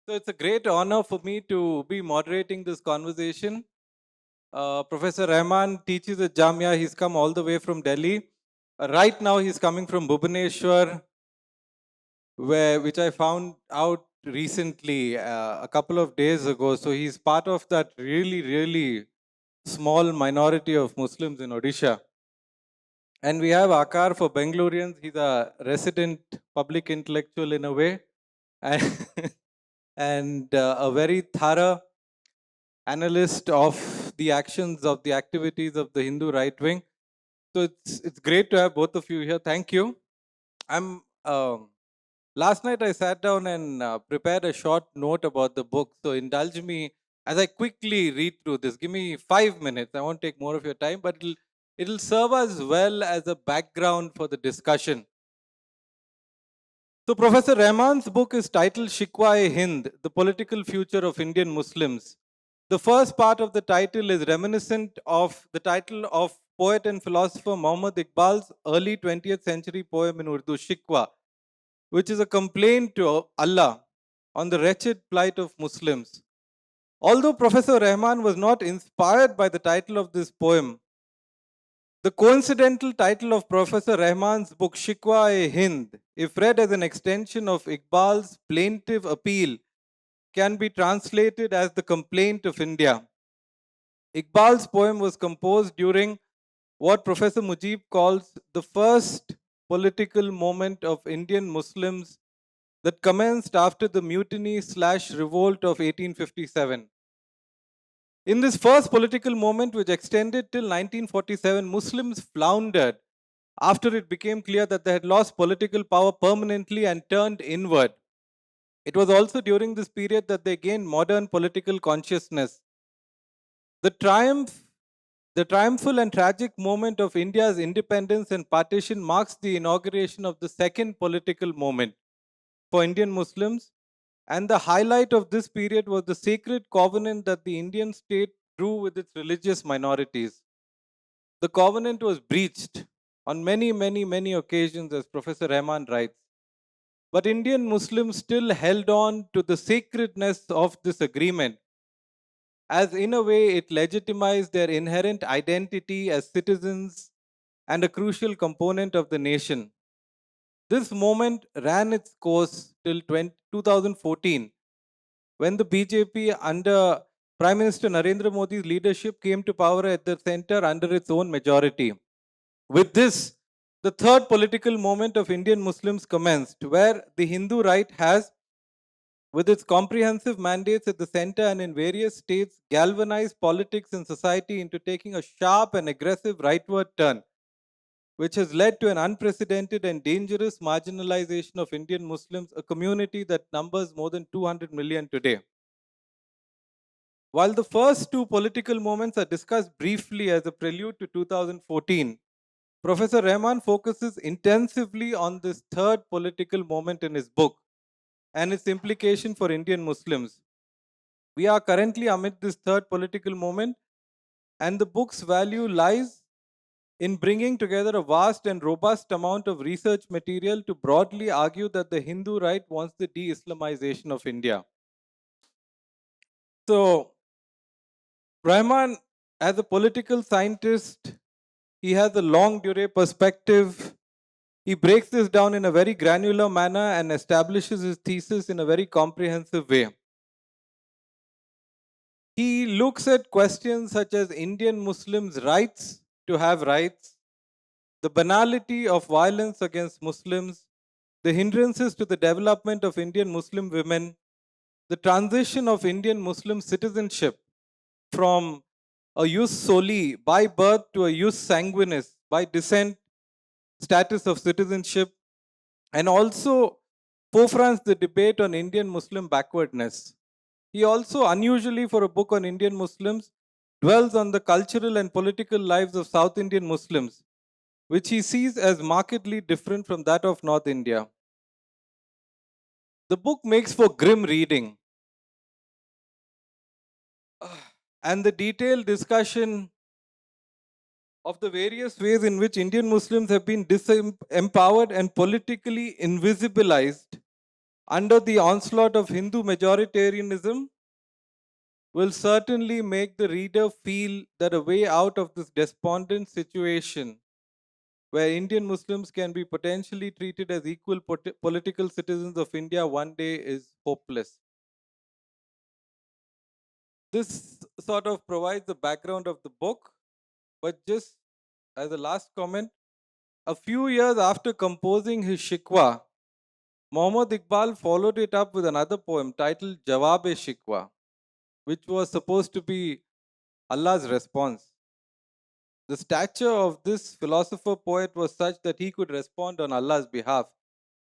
So it's a great honor for me to be moderating this conversation. Professor Rehman teaches at Jamia. He's come all the way from Delhi. Right now, he's coming from Bhubaneswar, which I found out recently, a couple of days ago. So he's part of that really, really small minority of Muslims in Odisha. And we have Akar for Bangaloreans. He's a resident public intellectual in a way, and, and a very thorough analyst of the actions of the activities of the Hindu right wing. So it's great to have both of you here. Thank you. I'm last night I sat down and prepared a short note about the book. So indulge me as I quickly read through this. Give me 5 minutes. I won't take more of your time, but it'll serve as well as a background for the discussion. So Professor Rahman's book is titled Shikwa-e-Hind, The Political Future of Indian Muslims. The first part of the title is reminiscent of the title of poet and philosopher Muhammad Iqbal's early 20th century poem in Urdu, Shikwa, which is a complaint to Allah on the wretched plight of Muslims. Although Professor Rahman was not inspired by the title of this poem, the coincidental title of Professor Rahman's book, Shikwa-e-Hind, if read as an extension of Iqbal's plaintive appeal, can be translated as the complaint of India. Iqbal's poem was composed during what Professor Mujib calls the first political moment of Indian Muslims that commenced after the mutiny/revolt of 1857. In this first political moment, which extended till 1947, Muslims floundered after it became clear that they had lost political power permanently and turned inward. It was also during this period that they gained modern political consciousness. The triumph, the triumphal and tragic moment of India's independence and partition marks the inauguration of the second political moment for Indian Muslims. And the highlight of this period was the sacred covenant that the Indian state drew with its religious minorities. The covenant was breached on many, many, many occasions, as Professor Rahman writes. But Indian Muslims still held on to the sacredness of this agreement, as in a way it legitimized their inherent identity as citizens and a crucial component of the nation. This moment ran its course till 2014, when the BJP under Prime Minister Narendra Modi's leadership came to power at the center under its own majority. With this, the third political moment of Indian Muslims commenced, where the Hindu right has, with its comprehensive mandates at the center and in various states, galvanized politics and society into taking a sharp and aggressive rightward turn, which has led to an unprecedented and dangerous marginalization of Indian Muslims, a community that numbers more than 200 million today. While the first two political moments are discussed briefly as a prelude to 2014, Professor Rehman focuses intensively on this third political moment in his book and its implication for Indian Muslims. We are currently amid this third political moment, and the book's value lies in bringing together a vast and robust amount of research material to broadly argue that the Hindu right wants the de Islamization of India. So, Rahman, as a political scientist, he has a long durée perspective. He breaks this down in a very granular manner and establishes his thesis in a very comprehensive way. He looks at questions such as Indian Muslims' rights to have rights, the banality of violence against Muslims, the hindrances to the development of Indian Muslim women, the transition of Indian Muslim citizenship from a jus soli by birth to a jus sanguinis by descent status of citizenship, and also forefronts the debate on Indian Muslim backwardness. He also, unusually for a book on Indian Muslims, dwells on the cultural and political lives of South Indian Muslims, which he sees as markedly different from that of North India. The book makes for grim reading, and the detailed discussion of the various ways in which Indian Muslims have been disempowered and politically invisibilized under the onslaught of Hindu majoritarianism will certainly make the reader feel that a way out of this despondent situation where Indian Muslims can be potentially treated as equal political citizens of India one day is hopeless. This sort of provides the background of the book, but just as a last comment, a few years after composing his Shikwa, Muhammad Iqbal followed it up with another poem titled Jawab-e-Shikwa, which was supposed to be Allah's response. The stature of this philosopher poet was such that he could respond on Allah's behalf,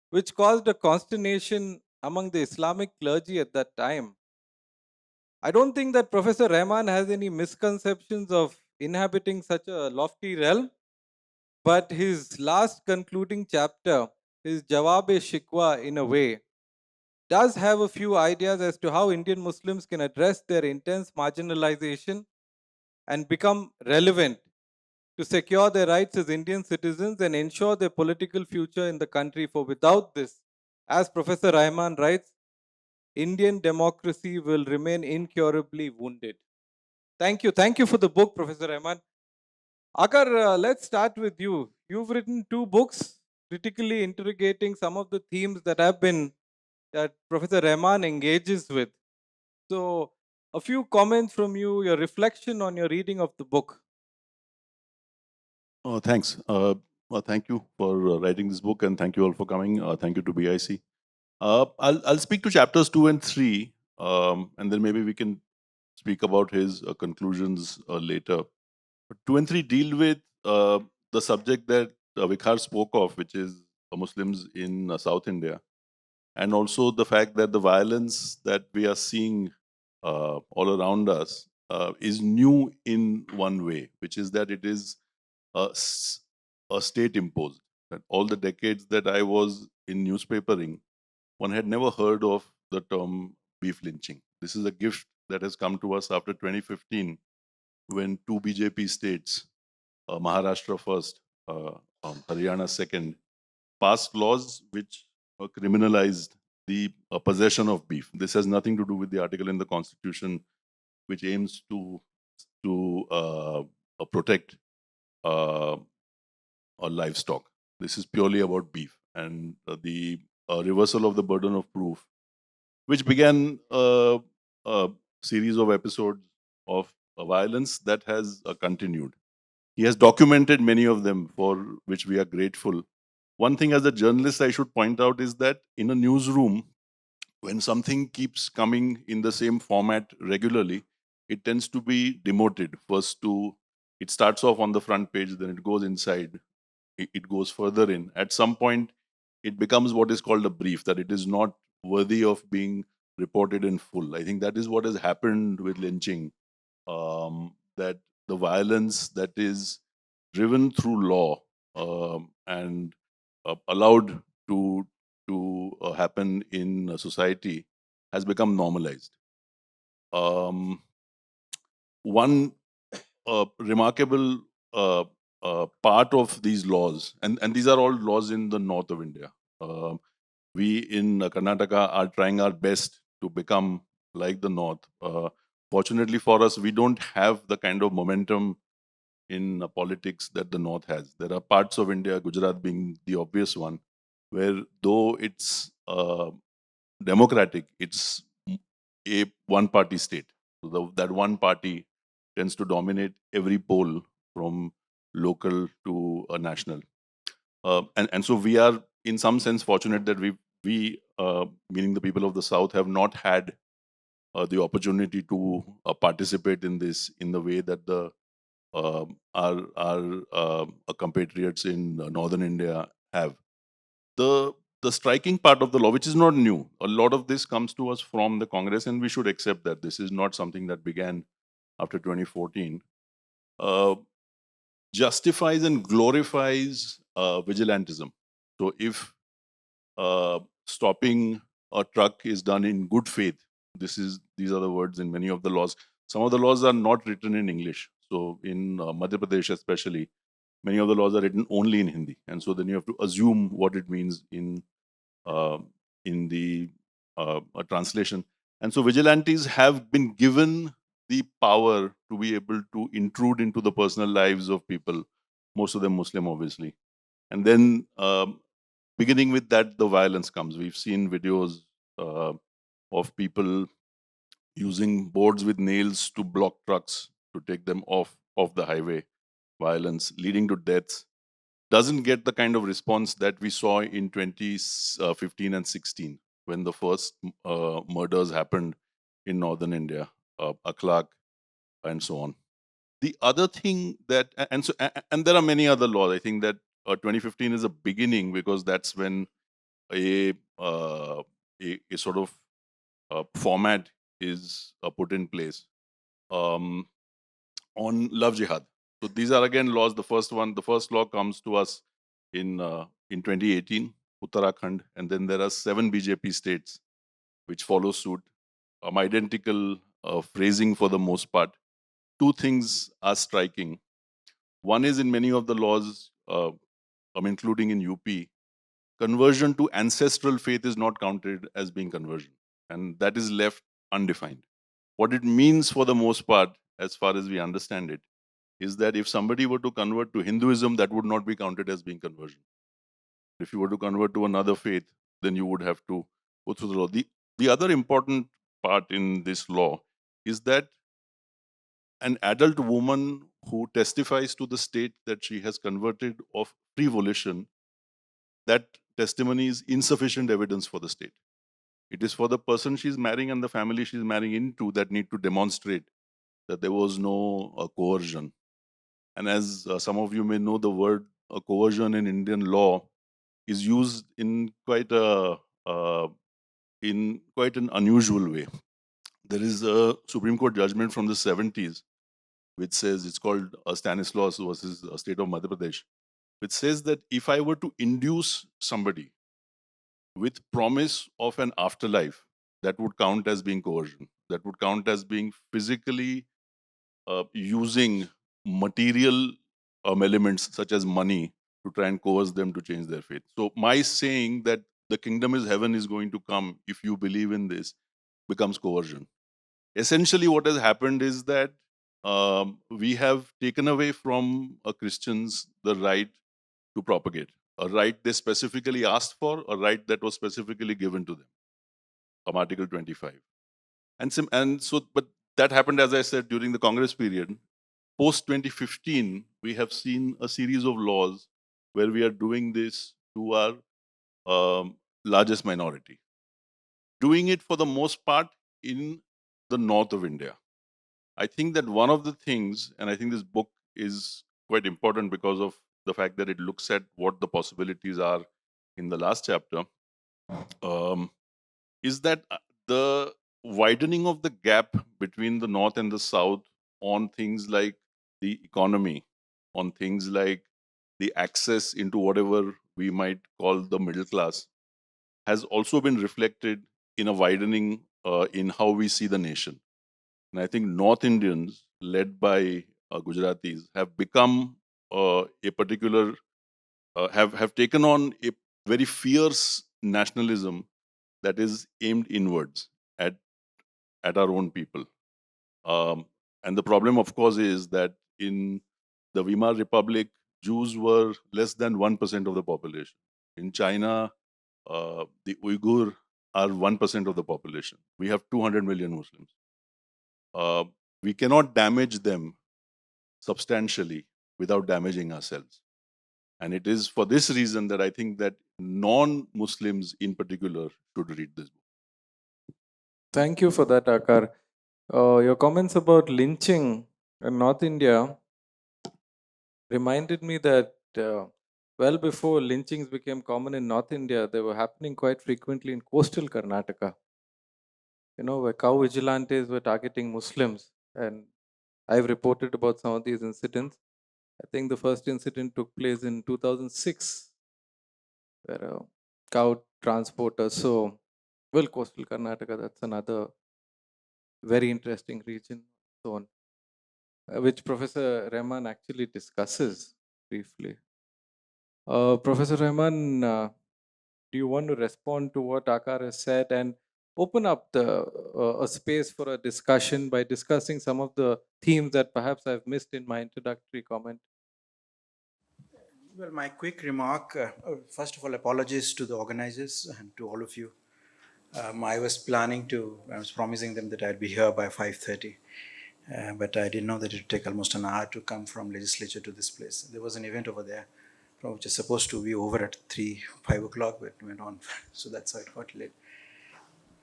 which caused a consternation among the Islamic clergy at that time. I don't think that Professor Rehman has any misconceptions of inhabiting such a lofty realm, but his last concluding chapter, his Jawab-e-Shikwa in a way, does have a few ideas as to how Indian Muslims can address their intense marginalization and become relevant to secure their rights as Indian citizens and ensure their political future in the country. For without this, as Professor Rahman writes, Indian democracy will remain incurably wounded. Thank you. Thank you for the book, Professor Rahman. Akar, let's start with you. You've written two books critically interrogating some of the themes that Professor Rahman engages with. So, a few comments from you, your reflection on your reading of the book. Oh, thanks. Thank you for writing this book, and thank you all for coming. Thank you to BIC. I'll speak to chapters 2 and 3, and then maybe we can speak about his conclusions later. But 2 and 3 deal with the subject that Vikhar spoke of, which is Muslims in South India, and also the fact that the violence that we are seeing all around us is new in one way, which is that it is a, a state imposed. That all the decades that I was in newspapering, one had never heard of the term beef lynching. This is a gift that has come to us after 2015, when two BJP states, Maharashtra first, Haryana second, passed laws which criminalized the possession of beef. This has nothing to do with the article in the Constitution which aims to protect uh, livestock. This is purely about beef, and the reversal of the burden of proof, which began a series of episodes of violence that has continued. He has documented many of them, for which we are grateful. One thing as a journalist I should point out is that in a newsroom, when something keeps coming in the same format regularly, it tends to be demoted. It starts off on the front page, then it goes inside, it goes further in. At some point, it becomes what is called a brief, that it is not worthy of being reported in full. I think that is what has happened with lynching, that the violence that is driven through law and allowed to happen in society has become normalized. One remarkable part of these laws, and these are all laws in the north of India. We in Karnataka are trying our best to become like the north. Fortunately for us, we don't have the kind of momentum in politics that the north has. There are parts of India, Gujarat being the obvious one, where though it's democratic, it's a one-party state. So that one party tends to dominate every poll from local to national. And so we are, in some sense, fortunate that meaning the people of the South, have not had the opportunity to participate in this in the way that our compatriots in northern India have. The striking part of the law, which is not new, a lot of this comes to us from the Congress, and we should accept that this is not something that began after 2014. Uh, justifies and glorifies vigilantism. So if stopping a truck is done in good faith, these are the words in many of the laws. Some of the laws are not written in English. So in Madhya Pradesh especially, many of the laws are written only in Hindi, and so then you have to assume what it means in the a translation. And so vigilantes have been given the power to be able to intrude into the personal lives of people, most of them Muslim, obviously. And then beginning with that, the violence comes. We've seen videos uh, of people using boards with nails to block trucks to take them off the highway. Violence leading to deaths doesn't get the kind of response that we saw in 2015 and 16 when the first murders happened in northern India, Akhlaq, and so on. The other thing that, and there are many other laws. I think that 2015 is a beginning because that's when a a sort of format is put in place on love jihad. So these are again laws. The first law comes to us in 2018, Uttarakhand, and then there are 7 BJP states which follow suit. Identical phrasing for the most part. Two things are striking. One is in many of the laws, including in UP, conversion to ancestral faith is not counted as being conversion, and that is left undefined. What it means for the most part, as far as we understand it, is that if somebody were to convert to Hinduism, that would not be counted as being conversion. If you were to convert to another faith, then you would have to go through the law. The other important part in this law is that an adult woman who testifies to the state that she has converted of free volition, that testimony is insufficient evidence for the state. It is for the person she's marrying and the family she's marrying into that need to demonstrate that there was no coercion. And as some of you may know, the word coercion in Indian law is used in quite an unusual way. There is a Supreme Court judgment from the 70s, which says it's called Stanislaus versus State of Madhya Pradesh, which says that if I were to induce somebody with promise of an afterlife, that would count as being coercion. That would count as being physically using material elements such as money to try and coerce them to change their faith. So my saying that the kingdom is heaven is going to come if you believe in this becomes coercion. Essentially, what has happened is that we have taken away from Christians the right to propagate, a right they specifically asked for, a right that was specifically given to them, from Article 25. But that happened, as I said, during the Congress period. Post 2015, we have seen a series of laws where we are doing this to our largest minority, doing it for the most part in the north of India. I think that one of the things, and I think this book is quite important because of the fact that it looks at what the possibilities are in the last chapter, is that the widening of the gap between the north and the south on things like the economy, on things like the access into whatever we might call the middle class, has also been reflected in a widening in how we see the nation. And I think North Indians, led by Gujaratis, have become a particular, have taken on a very fierce nationalism that is aimed inwards at our own people. And the problem, of course, is that in the Weimar Republic, Jews were less than 1% of the population. In China, the Uyghur are 1% of the population. We have 200 million Muslims. We cannot damage them substantially without damaging ourselves. And it is for this reason that I think that non-Muslims in particular should read this book. Thank you for that, Akar. Your comments about lynching in North India reminded me that well before lynchings became common in North India, they were happening quite frequently in coastal Karnataka. You know, where cow vigilantes were targeting Muslims. And I've reported about some of these incidents. I think the first incident took place in 2006, where a cow transporter. So, well, coastal Karnataka, that's another very interesting region, so on, which Professor Rehman actually discusses briefly. Professor Rehman, do you want to respond to what Akar has said? And open up a space for a discussion by discussing some of the themes that perhaps I've missed in my introductory comment. Well, my quick remark, first of all, apologies to the organizers and to all of you. I was promising them that I'd be here by 5:30, but I didn't know that it would take almost an hour to come from legislature to this place. There was an event over there, which is supposed to be over at 5 o'clock, but it went on, so that's how it got late.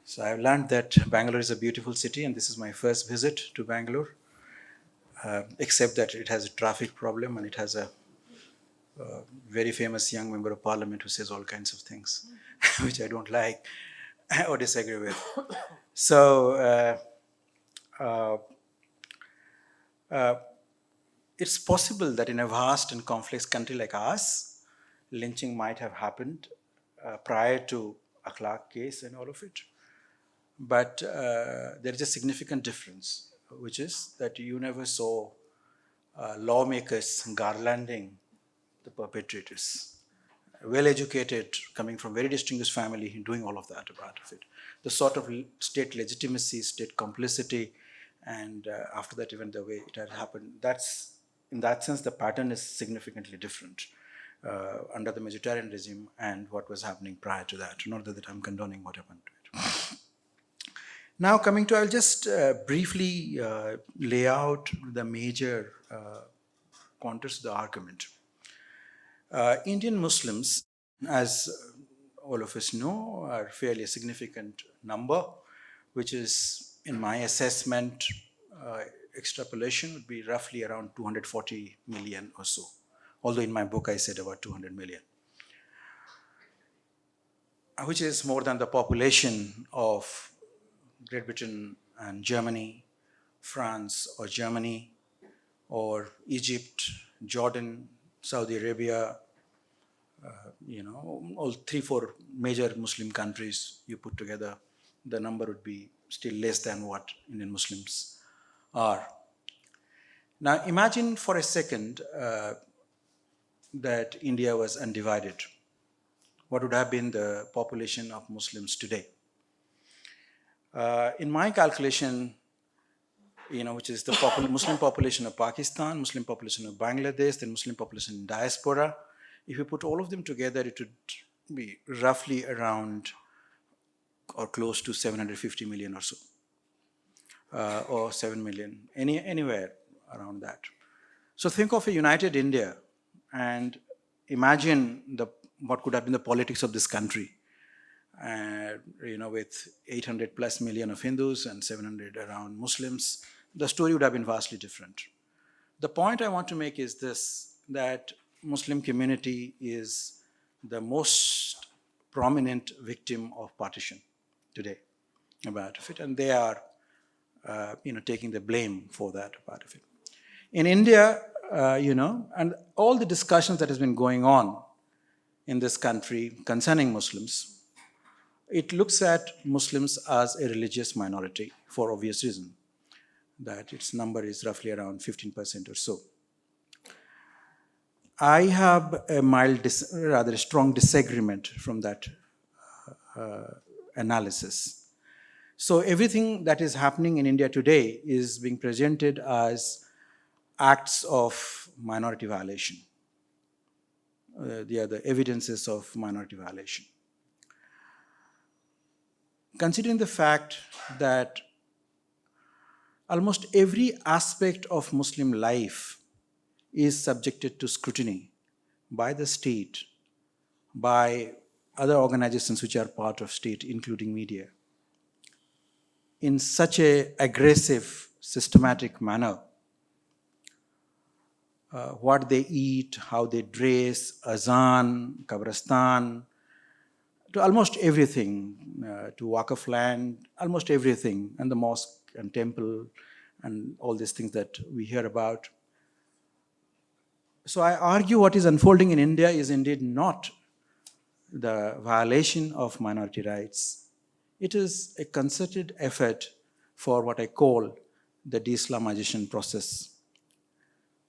So I've learned that Bangalore is a beautiful city, and this is my first visit to Bangalore, except that it has a traffic problem and it has a very famous young member of parliament who says all kinds of things, which I don't like or disagree with. So it's possible that in a vast and complex country like ours, lynching might have happened prior to a Clark case and all of it. But there is a significant difference, which is that you never saw lawmakers garlanding the perpetrators. Well-educated, coming from very distinguished family, doing all of that part of it. The sort of state legitimacy, state complicity, and after that even the way it had happened, in that sense the pattern is significantly different under the majoritarian regime and what was happening prior to that. Not that I'm condoning what happened to it. Now coming to, I'll just briefly lay out the major contours of the argument. Indian Muslims, as all of us know, are fairly a significant number, which is, in my assessment, extrapolation would be roughly around 240 million or so. Although in my book I said about 200 million, which is more than the population of Great Britain and Germany, France or Germany, or Egypt, Jordan, Saudi Arabia, all 3-4 major Muslim countries you put together, the number would be still less than what Indian Muslims are. Now imagine for a second that India was undivided. What would have been the population of Muslims today? In my calculation, which is the Muslim population of Pakistan, Muslim population of Bangladesh, then Muslim population in diaspora, if you put all of them together, it would be roughly around or close to 750 million or so, or 7 million, anywhere around that. So think of a united India and imagine what could have been the politics of this country, with 800 plus million of Hindus and 700 around Muslims. The story would have been vastly different. The point I want to make is this, that Muslim community is the most prominent victim of partition today, about it, and they are, taking the blame for that part of it. In India, and all the discussions that has been going on in this country concerning Muslims, it looks at Muslims as a religious minority for obvious reason, that its number is roughly around 15% or so. I have a rather strong disagreement from that analysis. So everything that is happening in India today is being presented as acts of minority violation. They are the evidences of minority violation. Considering the fact that almost every aspect of Muslim life is subjected to scrutiny by the state, by other organizations which are part of state, including media, in such an aggressive, systematic manner. What they eat, how they dress, azan, kabristan, to almost everything, to Waqf land, almost everything, and the mosque and temple and all these things that we hear about. So I argue what is unfolding in India is indeed not the violation of minority rights. It is a concerted effort for what I call the de-Islamization process.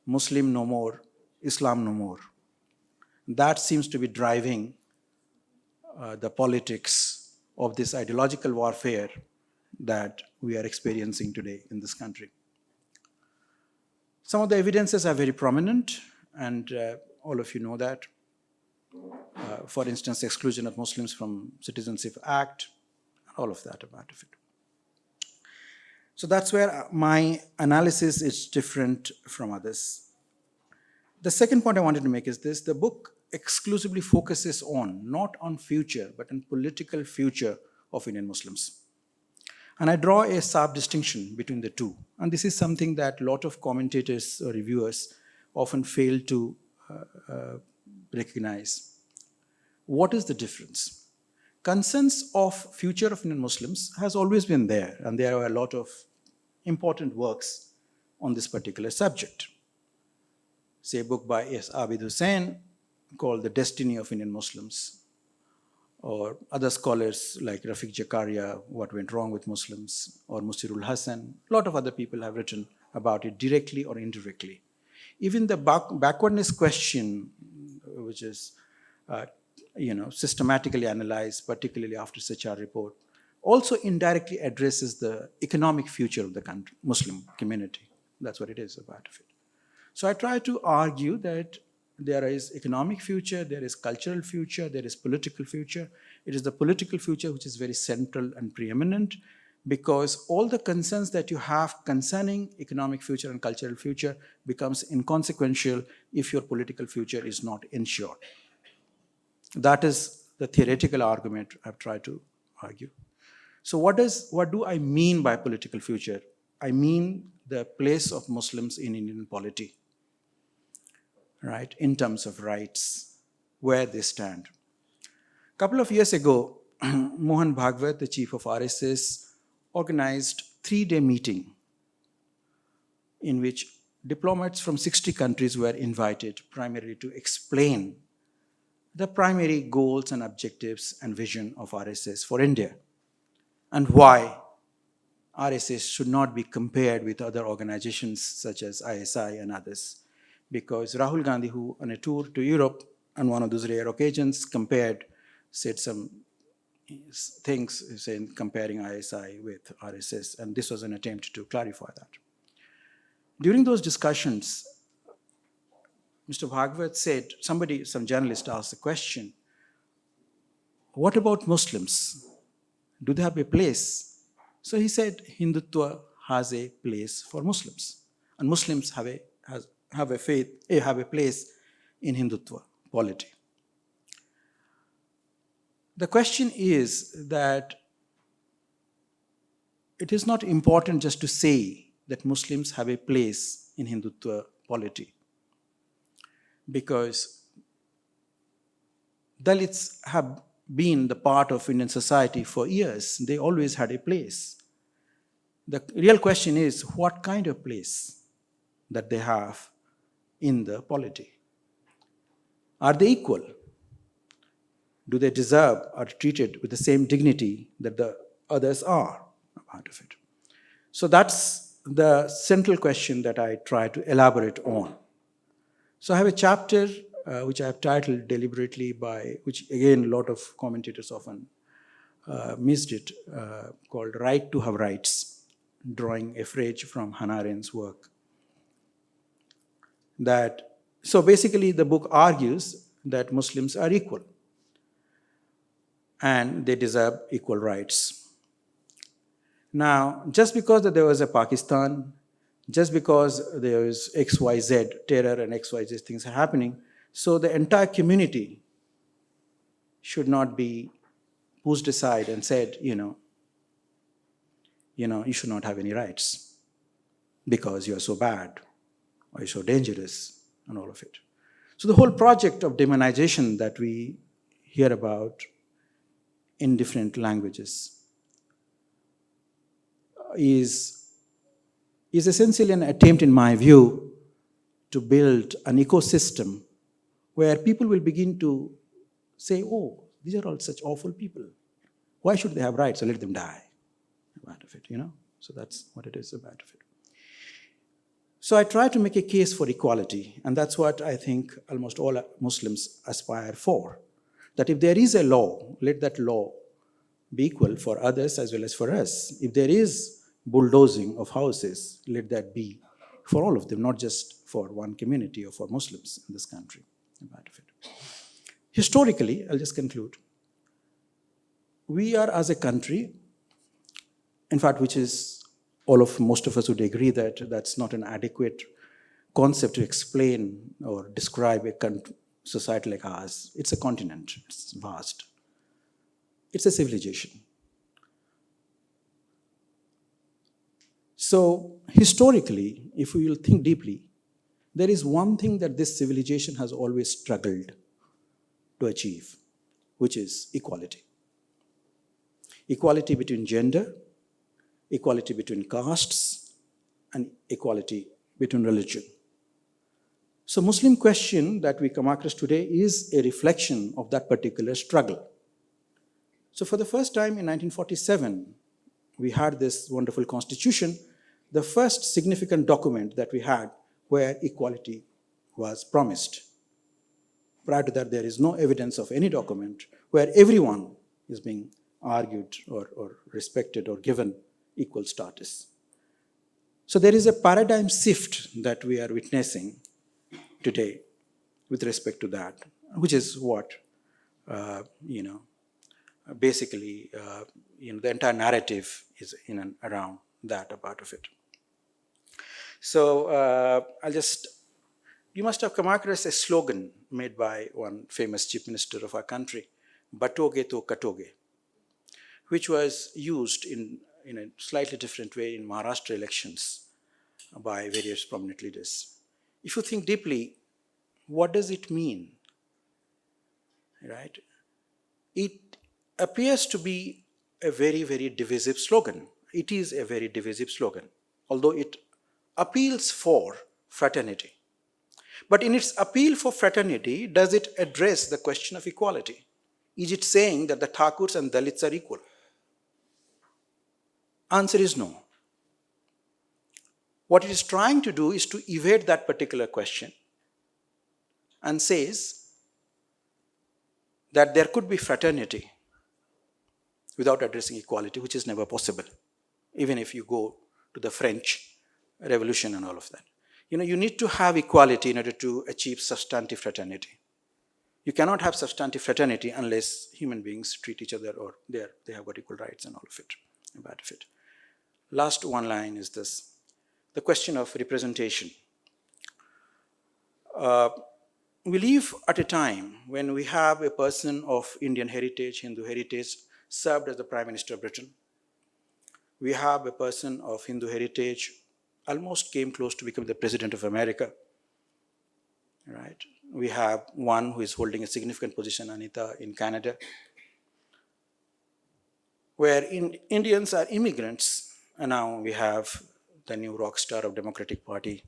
Muslim no more, Islam no more. That seems to be driving the politics of this ideological warfare that we are experiencing today in this country. Some of the evidences are very prominent, and all of you know that. For instance, exclusion of Muslims from Citizenship Act, all of that about it. So that's where my analysis is different from others. The second point I wanted to make is this: the book exclusively focuses on, not on future, but on political future of Indian Muslims. And I draw a sharp distinction between the two. And this is something that a lot of commentators or reviewers often fail to recognize. What is the difference? Concerns of future of Indian Muslims has always been there, and there are a lot of important works on this particular subject. Say a book by S. Abid Hussain called The Destiny of Indian Muslims, or other scholars like Rafiq Zakaria, What Went Wrong with Muslims, or Musirul Hassan. A lot of other people have written about it directly or indirectly. Even the backwardness question, which is systematically analyzed, particularly after Sachar report, also indirectly addresses the economic future of the country, Muslim community. That's what it is about it. So I try to argue that there is economic future, there is cultural future, there is political future. It is the political future which is very central and preeminent, because all the concerns that you have concerning economic future and cultural future becomes inconsequential if your political future is not ensured. That is the theoretical argument I've tried to argue. So what do I mean by political future? I mean the place of Muslims in Indian polity, right, in terms of rights, where they stand. A couple of years ago, Mohan Bhagwat, the chief of RSS, organized a 3-day meeting in which diplomats from 60 countries were invited primarily to explain the primary goals and objectives and vision of RSS for India, and why RSS should not be compared with other organizations such as ISI and others. Because Rahul Gandhi, who on a tour to Europe on one of those rare occasions said some things saying comparing ISI with RSS, and this was an attempt to clarify that. During those discussions, Mr. Bhagwat said, some journalist asked the question, what about Muslims? Do they have a place? So he said, Hindutva has a place for Muslims, and Muslims have a place in Hindutva polity. The question is that it is not important just to say that Muslims have a place in Hindutva polity, because Dalits have been the part of Indian society for years. They always had a place. The real question is what kind of place that they have in the polity. Are they equal? Do they deserve or are treated with the same dignity that the others are a part of it? So that's the central question that I try to elaborate on. So I have a chapter which I have titled deliberately which again a lot of commentators often missed it, called Right to Have Rights, drawing a phrase from Hannah Arendt's work. So basically the book argues that Muslims are equal and they deserve equal rights. Now, just because there was a Pakistan, just because there is XYZ terror and XYZ things are happening, so the entire community should not be pushed aside and said, you should not have any rights because you are so bad or you're so dangerous and all of it. So the whole project of demonization that we hear about in different languages is essentially an attempt, in my view, to build an ecosystem where people will begin to say, oh, these are all such awful people. Why should they have rights? So let them die. Out of it, So that's what it is about of it. So I try to make a case for equality, and that's what I think almost all Muslims aspire for. That if there is a law, let that law be equal for others as well as for us. If there is bulldozing of houses, let that be for all of them, not just for one community or for Muslims in this country. Historically, I'll just conclude, we are as a country, in fact, which is most of us would agree that that's not an adequate concept to explain or describe a society like ours. It's a continent, it's vast. It's a civilization. So historically, if we will think deeply, there is one thing that this civilization has always struggled to achieve, which is equality. Equality between gender, equality between castes, and equality between religion. So Muslim question that we come across today is a reflection of that particular struggle. So for the first time in 1947, we had this wonderful constitution, the first significant document that we had where equality was promised. Prior to that, there is no evidence of any document where everyone is being argued or respected or given equal status. So there is a paradigm shift that we are witnessing today with respect to that, which is what, basically, the entire narrative is in and around that part of it. So you must have come across a slogan made by one famous chief minister of our country, "Batoge to katoge," which was used in a slightly different way in Maharashtra elections by various prominent leaders. If you think deeply, what does it mean? Right? It appears to be a very, very divisive slogan. It is a very divisive slogan, although it appeals for fraternity. But in its appeal for fraternity, does it address the question of equality? Is it saying that the Thakurs and Dalits are equal? Answer is no. What it is trying to do is to evade that particular question and says that there could be fraternity without addressing equality, which is never possible, even if you go to the French Revolution and all of that. You need to have equality in order to achieve substantive fraternity. You cannot have substantive fraternity unless human beings treat each other or they have got equal rights and all of it, about it. Last one line is this, the question of representation. We live at a time when we have a person of Indian heritage, Hindu heritage, served as the Prime Minister of Britain. We have a person of Hindu heritage, almost came close to becoming the President of America. Right? We have one who is holding a significant position, Anita, in Canada, where Indians are immigrants, and now we have the new rock star of Democratic Party,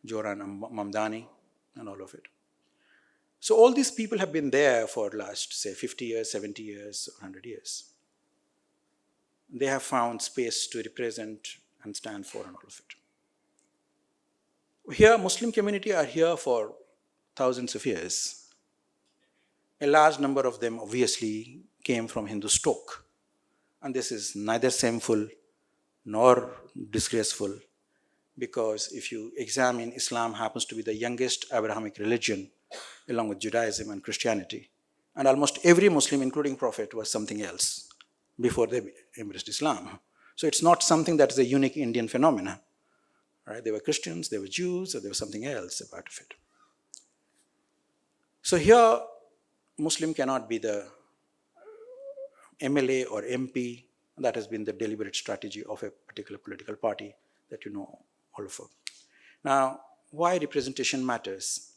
Joran Mamdani, and all of it. So all these people have been there for last, say, 50 years, 70 years, 100 years. They have found space to represent and stand for and all of it. Here, Muslim community are here for thousands of years. A large number of them obviously came from Hindu stock. And this is neither shameful nor disgraceful, because if you examine, Islam happens to be the youngest Abrahamic religion, along with Judaism and Christianity. And almost every Muslim, including Prophet, was something else before they embraced Islam. So it's not something that is a unique Indian phenomenon. Right? They were Christians, they were Jews, or there was something else about it. So here, Muslim cannot be the MLA or MP. That has been the deliberate strategy of a particular political party that you know all of. Now, why representation matters?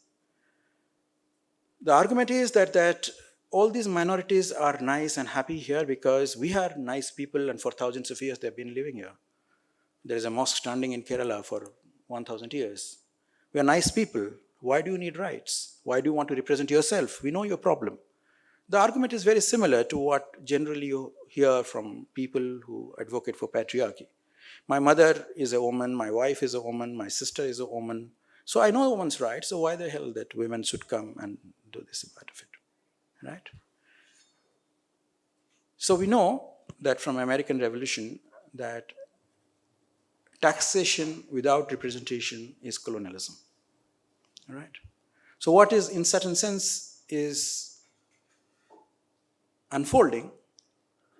The argument is that all these minorities are nice and happy here because we are nice people, and for thousands of years they've been living here. There is a mosque standing in Kerala for 1,000 years. We are nice people. Why do you need rights? Why do you want to represent yourself? We know your problem. The argument is very similar to what generally you hear from people who advocate for patriarchy. My mother is a woman, my wife is a woman, my sister is a woman. So I know a woman's rights, so why the hell that women should come and do this part of it, right? So we know that from American Revolution that taxation without representation is colonialism. All right. So what is, in certain sense, is unfolding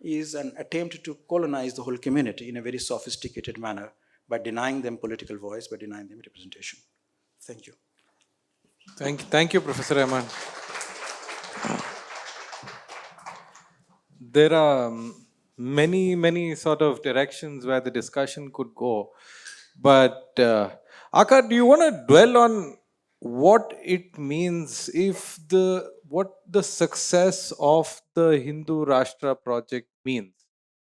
is an attempt to colonize the whole community in a very sophisticated manner by denying them political voice, by denying them representation. Thank you. Thank you, Professor Rehman. There are many sort of directions where the discussion could go. But Aka, do you want to dwell on what it means if what the success of the Hindu Rashtra project means?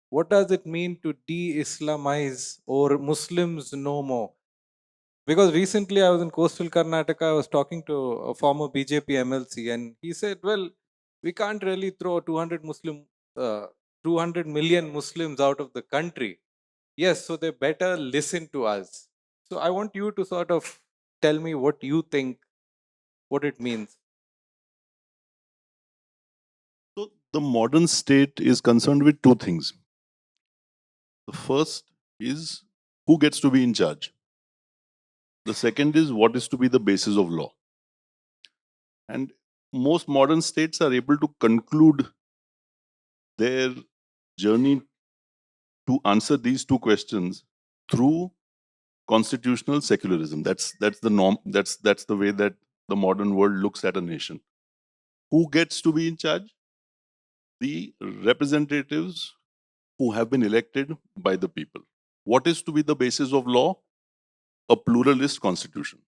What does it mean to de-Islamize or Muslims no more? Because recently I was in coastal Karnataka, I was talking to a former BJP MLC, and he said, well, we can't really throw 200 million Muslims out of the country. Yes, so they better listen to us. So I want you to sort of tell me what you think, what it means. So the modern state is concerned with two things. The first is who gets to be in charge. The second is what is to be the basis of law. And most modern states are able to conclude their journey to answer these two questions through constitutional secularism. That's the norm. That's the way that the modern world looks at a nation. Who gets to be in charge? The representatives who have been elected by the people. What is to be the basis of law? A pluralist constitution.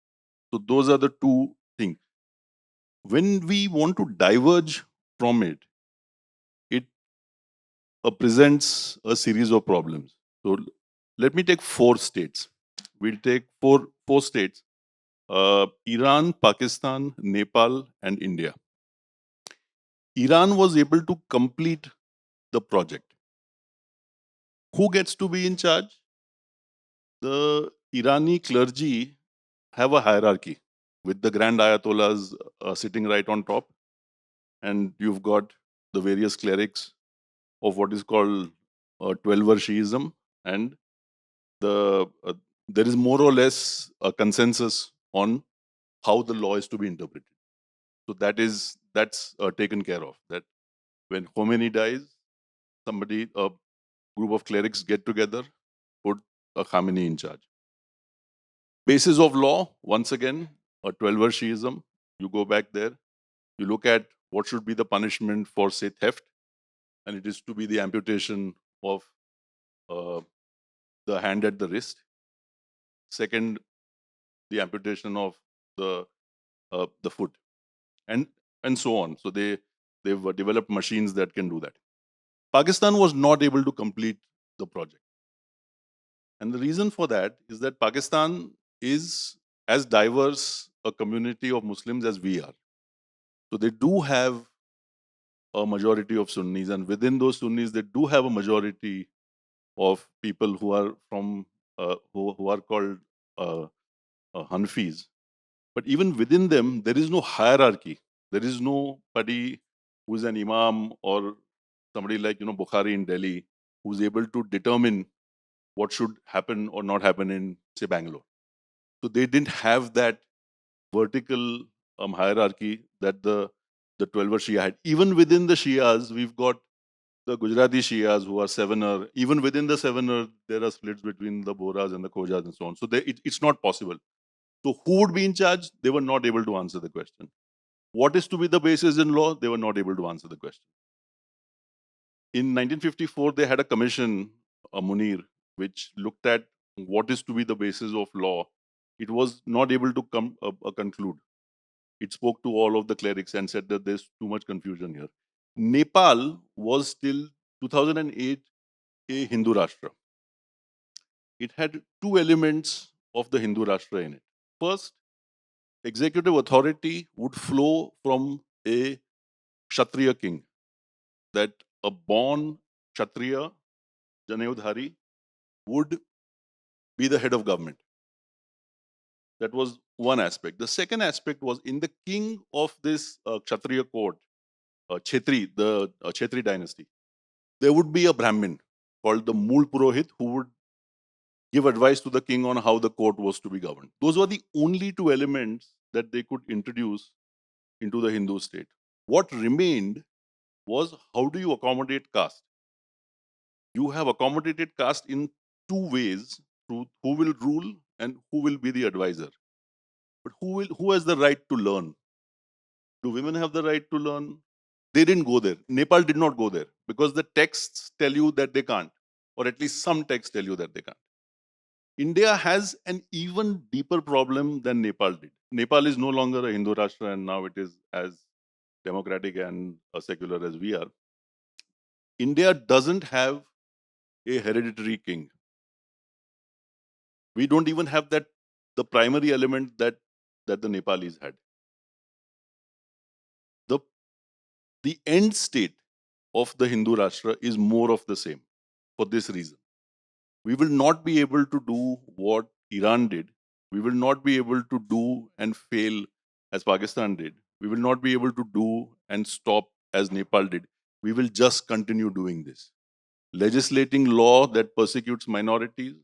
So those are the two things. When we want to diverge from it, it presents a series of problems. So let me take 4 states. We'll take four states: Iran, Pakistan, Nepal, and India. Iran was able to complete the project. Who gets to be in charge? The Irani clergy have a hierarchy with the grand ayatollahs sitting right on top, and you've got the various clerics of what is called 12-er Shiism, and there is more or less a consensus on how the law is to be interpreted. So that's taken care of. That when Khomeini dies, a group of clerics get together, put a Khamenei in charge. Basis of law, once again, a 12-er Shiism. You go back there, you look at what should be the punishment for, say, theft, and it is to be the amputation of the hand at the wrist. Second, the amputation of the foot, and so on. So they've developed machines that can do that. Pakistan was not able to complete the project. And the reason for that is that Pakistan is as diverse a community of Muslims as we are. So they do have a majority of Sunnis, and within those Sunnis, they do have a majority of people who are from who are called Hanfis. But even within them, there is no hierarchy. There is nobody who is an imam or somebody like Bukhari in Delhi who's able to determine what should happen or not happen in, say, Bangalore. So they didn't have that vertical hierarchy that the 12-er Shia had. Even within the Shias, we've got the Gujarati Shias who are sevener. Even within the sevener, there are splits between the Bohras and the Khojas and so on. So it's not possible. So who would be in charge? They were not able to answer the question. What is to be the basis in law? They were not able to answer the question. In 1954, they had a commission, a Munir, which looked at what is to be the basis of law. It was not able to conclude. It spoke to all of the clerics and said that there's too much confusion here. Nepal was till 2008 a Hindu Rashtra. It had two elements of the Hindu Rashtra in it. First, executive authority would flow from a Kshatriya king, that a born Kshatriya, Janayudhari, would be the head of government. That was one aspect. The second aspect was in the king of this Kshatriya court, Chetri, the Chetri dynasty. there would be a Brahmin called the Mool Purohit who would give advice to the king on how the court was to be governed. Those were the only two elements that they could introduce into the Hindu state. What remained was how do you accommodate caste? You have accommodated caste in two ways, through who will rule and who will be the advisor. But who has the right to learn? Do women have the right to learn? They didn't go there. Nepal did not go there because the texts tell you that they can't, or at least some texts tell you that they can't. India has an even deeper problem than Nepal did. Nepal is no longer a Hindu Rashtra and now it is as democratic and secular as we are. India doesn't have a hereditary king. We don't even have that the primary element that the Nepalis had. The the end state of the Hindu Rashtra is more of the same for this reason. We will not be able to do what Iran did. We will not be able to do and fail as Pakistan did. We will not be able to do and stop as Nepal did. We will just continue doing this. Legislating law that persecutes minorities,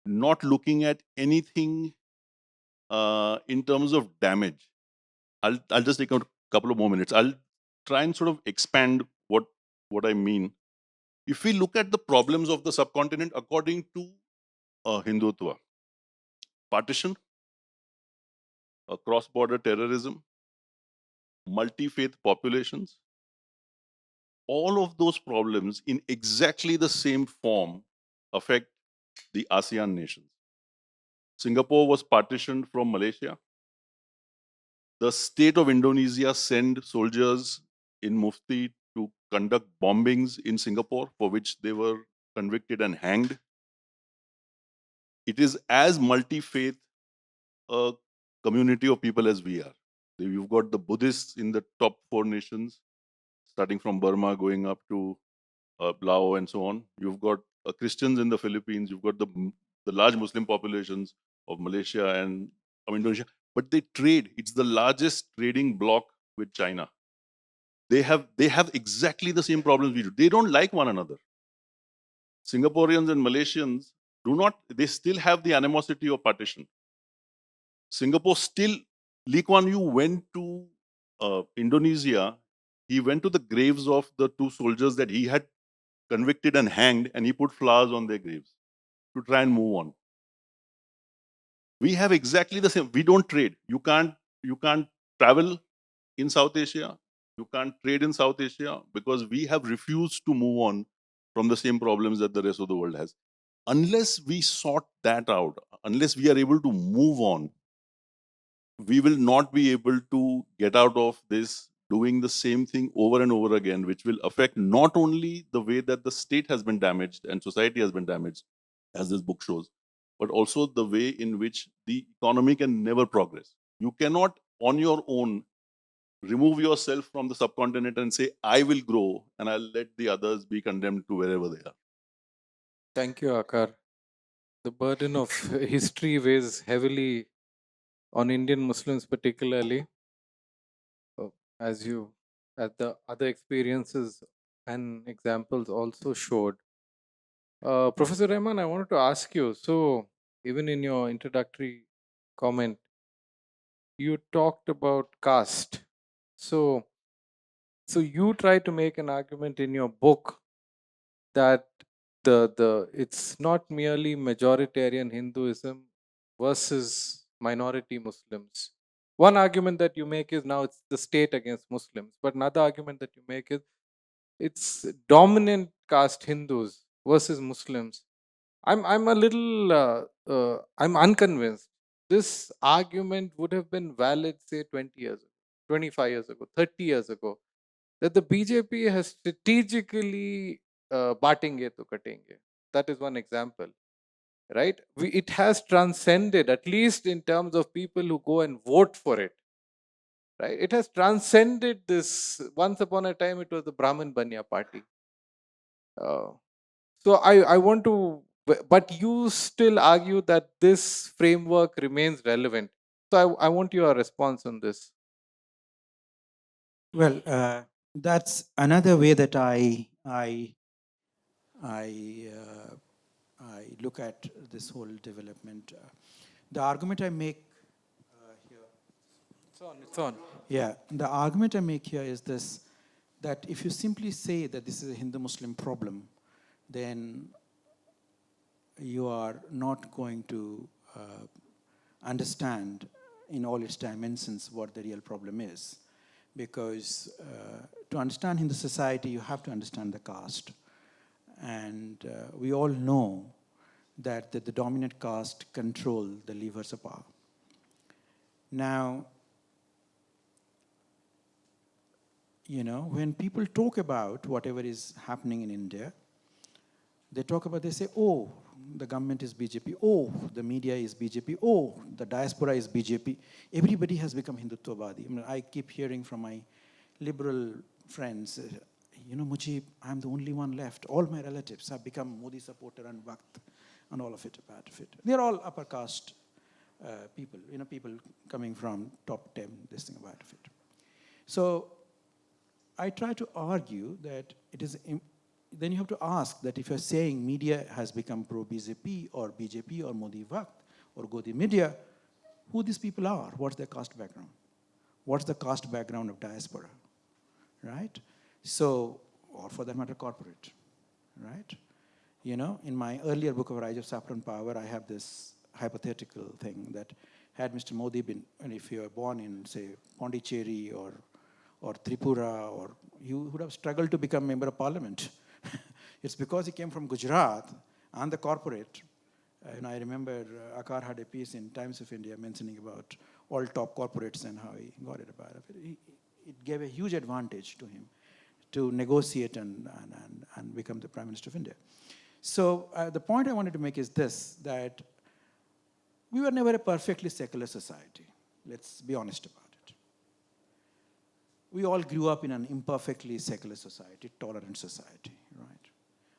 not looking at anything in terms of damage. I'll just take a couple of more minutes. I'll try and sort of expand what I mean. If we look at the problems of the subcontinent according to Hindutva, partition, cross-border terrorism, multi-faith populations, all of those problems in exactly the same form affect the ASEAN nations. Singapore was partitioned from Malaysia. The state of Indonesia sent soldiers in Mufti to conduct bombings in Singapore, for which they were convicted and hanged. It is as multi-faith a community of people as we are. You've got the Buddhists in the top 4 nations, starting from Burma, going up to Laos and so on. You've got Christians in the Philippines. You've got the large Muslim populations of Malaysia and of Indonesia. But they trade. It's the largest trading bloc with China. They have exactly the same problems we do. They don't like one another. Singaporeans and Malaysians do not. They still have the animosity of partition. Singapore still, Lee Kuan Yew went to Indonesia. He went to the graves of the 2 soldiers that he had convicted and hanged, and he put flowers on their graves to try and move on. We have exactly the same. We don't trade. You can't travel in South Asia. You can't trade in South Asia because we have refused to move on from the same problems that the rest of the world has. Unless we sort that out, unless we are able to move on, we will not be able to get out of this doing the same thing over and over again, which will affect not only the way that the state has been damaged and society has been damaged, as this book shows, but also the way in which the economy can never progress. You cannot, on your own, remove yourself from the subcontinent and say, I will grow and I'll let the others be condemned to wherever they are. Thank you, Akar. The burden of history weighs heavily on Indian Muslims, particularly, as the other experiences and examples also showed. Professor Rehman, I wanted to ask you. So, even in your introductory comment, you talked about caste. So you try to make an argument in your book that it's not merely majoritarian Hinduism versus minority Muslims. One argument that you make is now it's the state against Muslims, but another argument that you make is it's dominant caste Hindus versus Muslims. I'm a little I'm unconvinced. This argument would have been valid, say, 20 years ago, 25 years ago, 30 years ago, that the BJP has strategically बांटेंगे तो कटेंगे. That is one example, right? It has transcended, at least in terms of people who go and vote for it, right? It has transcended this. Once upon a time, it was the Brahmin Banya party. So I want to, but you still argue that this framework remains relevant. So I want your response on this. Well, that's another way that I I look at this whole development. The argument I make here. It's on, it's on. Yeah, the argument I make here is this, that if you simply say that this is a Hindu-Muslim problem, then you are not going to understand in all its dimensions what the real problem is. Because to understand Hindu society, you have to understand the caste. And we all know that the dominant caste control the levers of power. Now, you know, when people talk about whatever is happening in India, they say, oh, the government is BJP, oh, the media is BJP, oh, the diaspora is BJP. Everybody has become Hindutva-vadi. I mean, I keep hearing from my liberal friends, you know, Mujib, I'm the only one left. All my relatives have become Modi supporter and Vakt and all of it, part of it. They're all upper caste people, you know, people coming from top 10, this thing about it. So I try to argue that it is, then you have to ask that if you're saying media has become pro-BJP or BJP or Modi Vakt or Godi media, who these people are, what's their caste background? What's the caste background of diaspora, right? So, or for that matter, corporate, right? You know, in my earlier book of Rise of Saffron Power, I have this hypothetical thing that had Mr. Modi been, and if you were born in, say, Pondicherry or Tripura, or you would have struggled to become member of parliament. It's because he came from Gujarat and the corporate. And I remember Akar had a piece in Times of India mentioning about all top corporates and how he got it about it. It gave a huge advantage to him to negotiate and become the Prime Minister of India. So the point I wanted to make is this, that we were never a perfectly secular society. Let's be honest about it. We all grew up in an imperfectly secular society, tolerant society, right?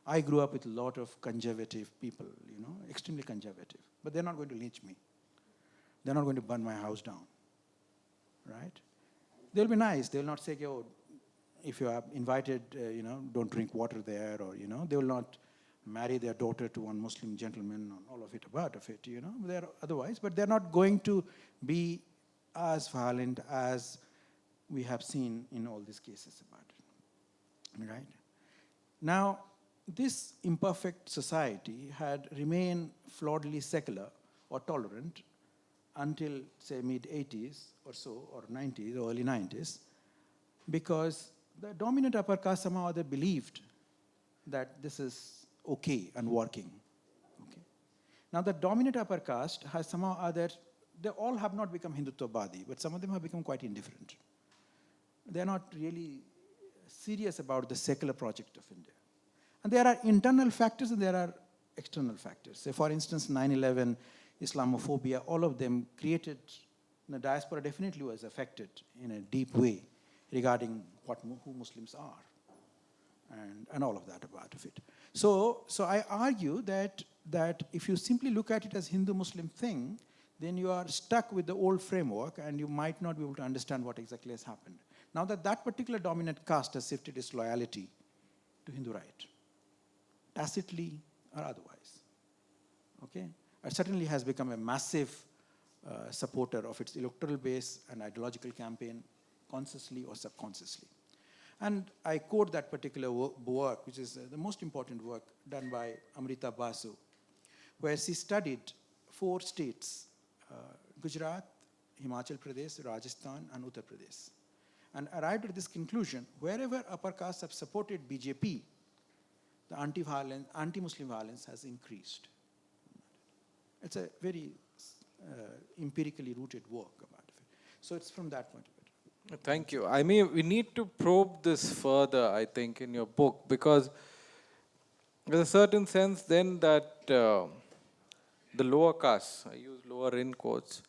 I grew up with a lot of conservative people, you know, extremely conservative. But they're not going to lynch me. They're not going to burn my house down, right? They'll be nice. They'll not say, oh, if you are invited, you know, don't drink water there, or, you know, they will not marry their daughter to one Muslim gentleman, and all of it about of it, you know, they're otherwise, but they're not going to be as violent as we have seen in all these cases about it, right? Now, this imperfect society had remained flawedly secular or tolerant until, say, mid-80s or so, or 90s, or early 90s, because the dominant upper caste somehow they believed that this is okay and working. Okay. Now, the dominant upper caste has somehow other, they all have not become Hindutva-vadi, but some of them have become quite indifferent. They're not really serious about the secular project of India. And there are internal factors and there are external factors. Say, for instance, 9/11, Islamophobia, all of them created, the diaspora definitely was affected in a deep way regarding who Muslims are and all of that about of it. So I argue that if you simply look at it as Hindu-Muslim thing, then you are stuck with the old framework and you might not be able to understand what exactly has happened. Now that particular dominant caste has shifted its loyalty to Hindu right, tacitly or otherwise, okay? It certainly has become a massive supporter of its electoral base and ideological campaign, consciously or subconsciously. And I quote that particular work, which is the most important work done by Amrita Basu, where she studied 4 states, Gujarat, Himachal Pradesh, Rajasthan, and Uttar Pradesh, and arrived at this conclusion: wherever upper castes have supported BJP, the anti-Muslim violence has increased. It's a very empirically rooted work about it. So it's from that point of view. Thank you. I mean, we need to probe this further, I think, in your book, because there's a certain sense then that the lower castes, I use lower in quotes,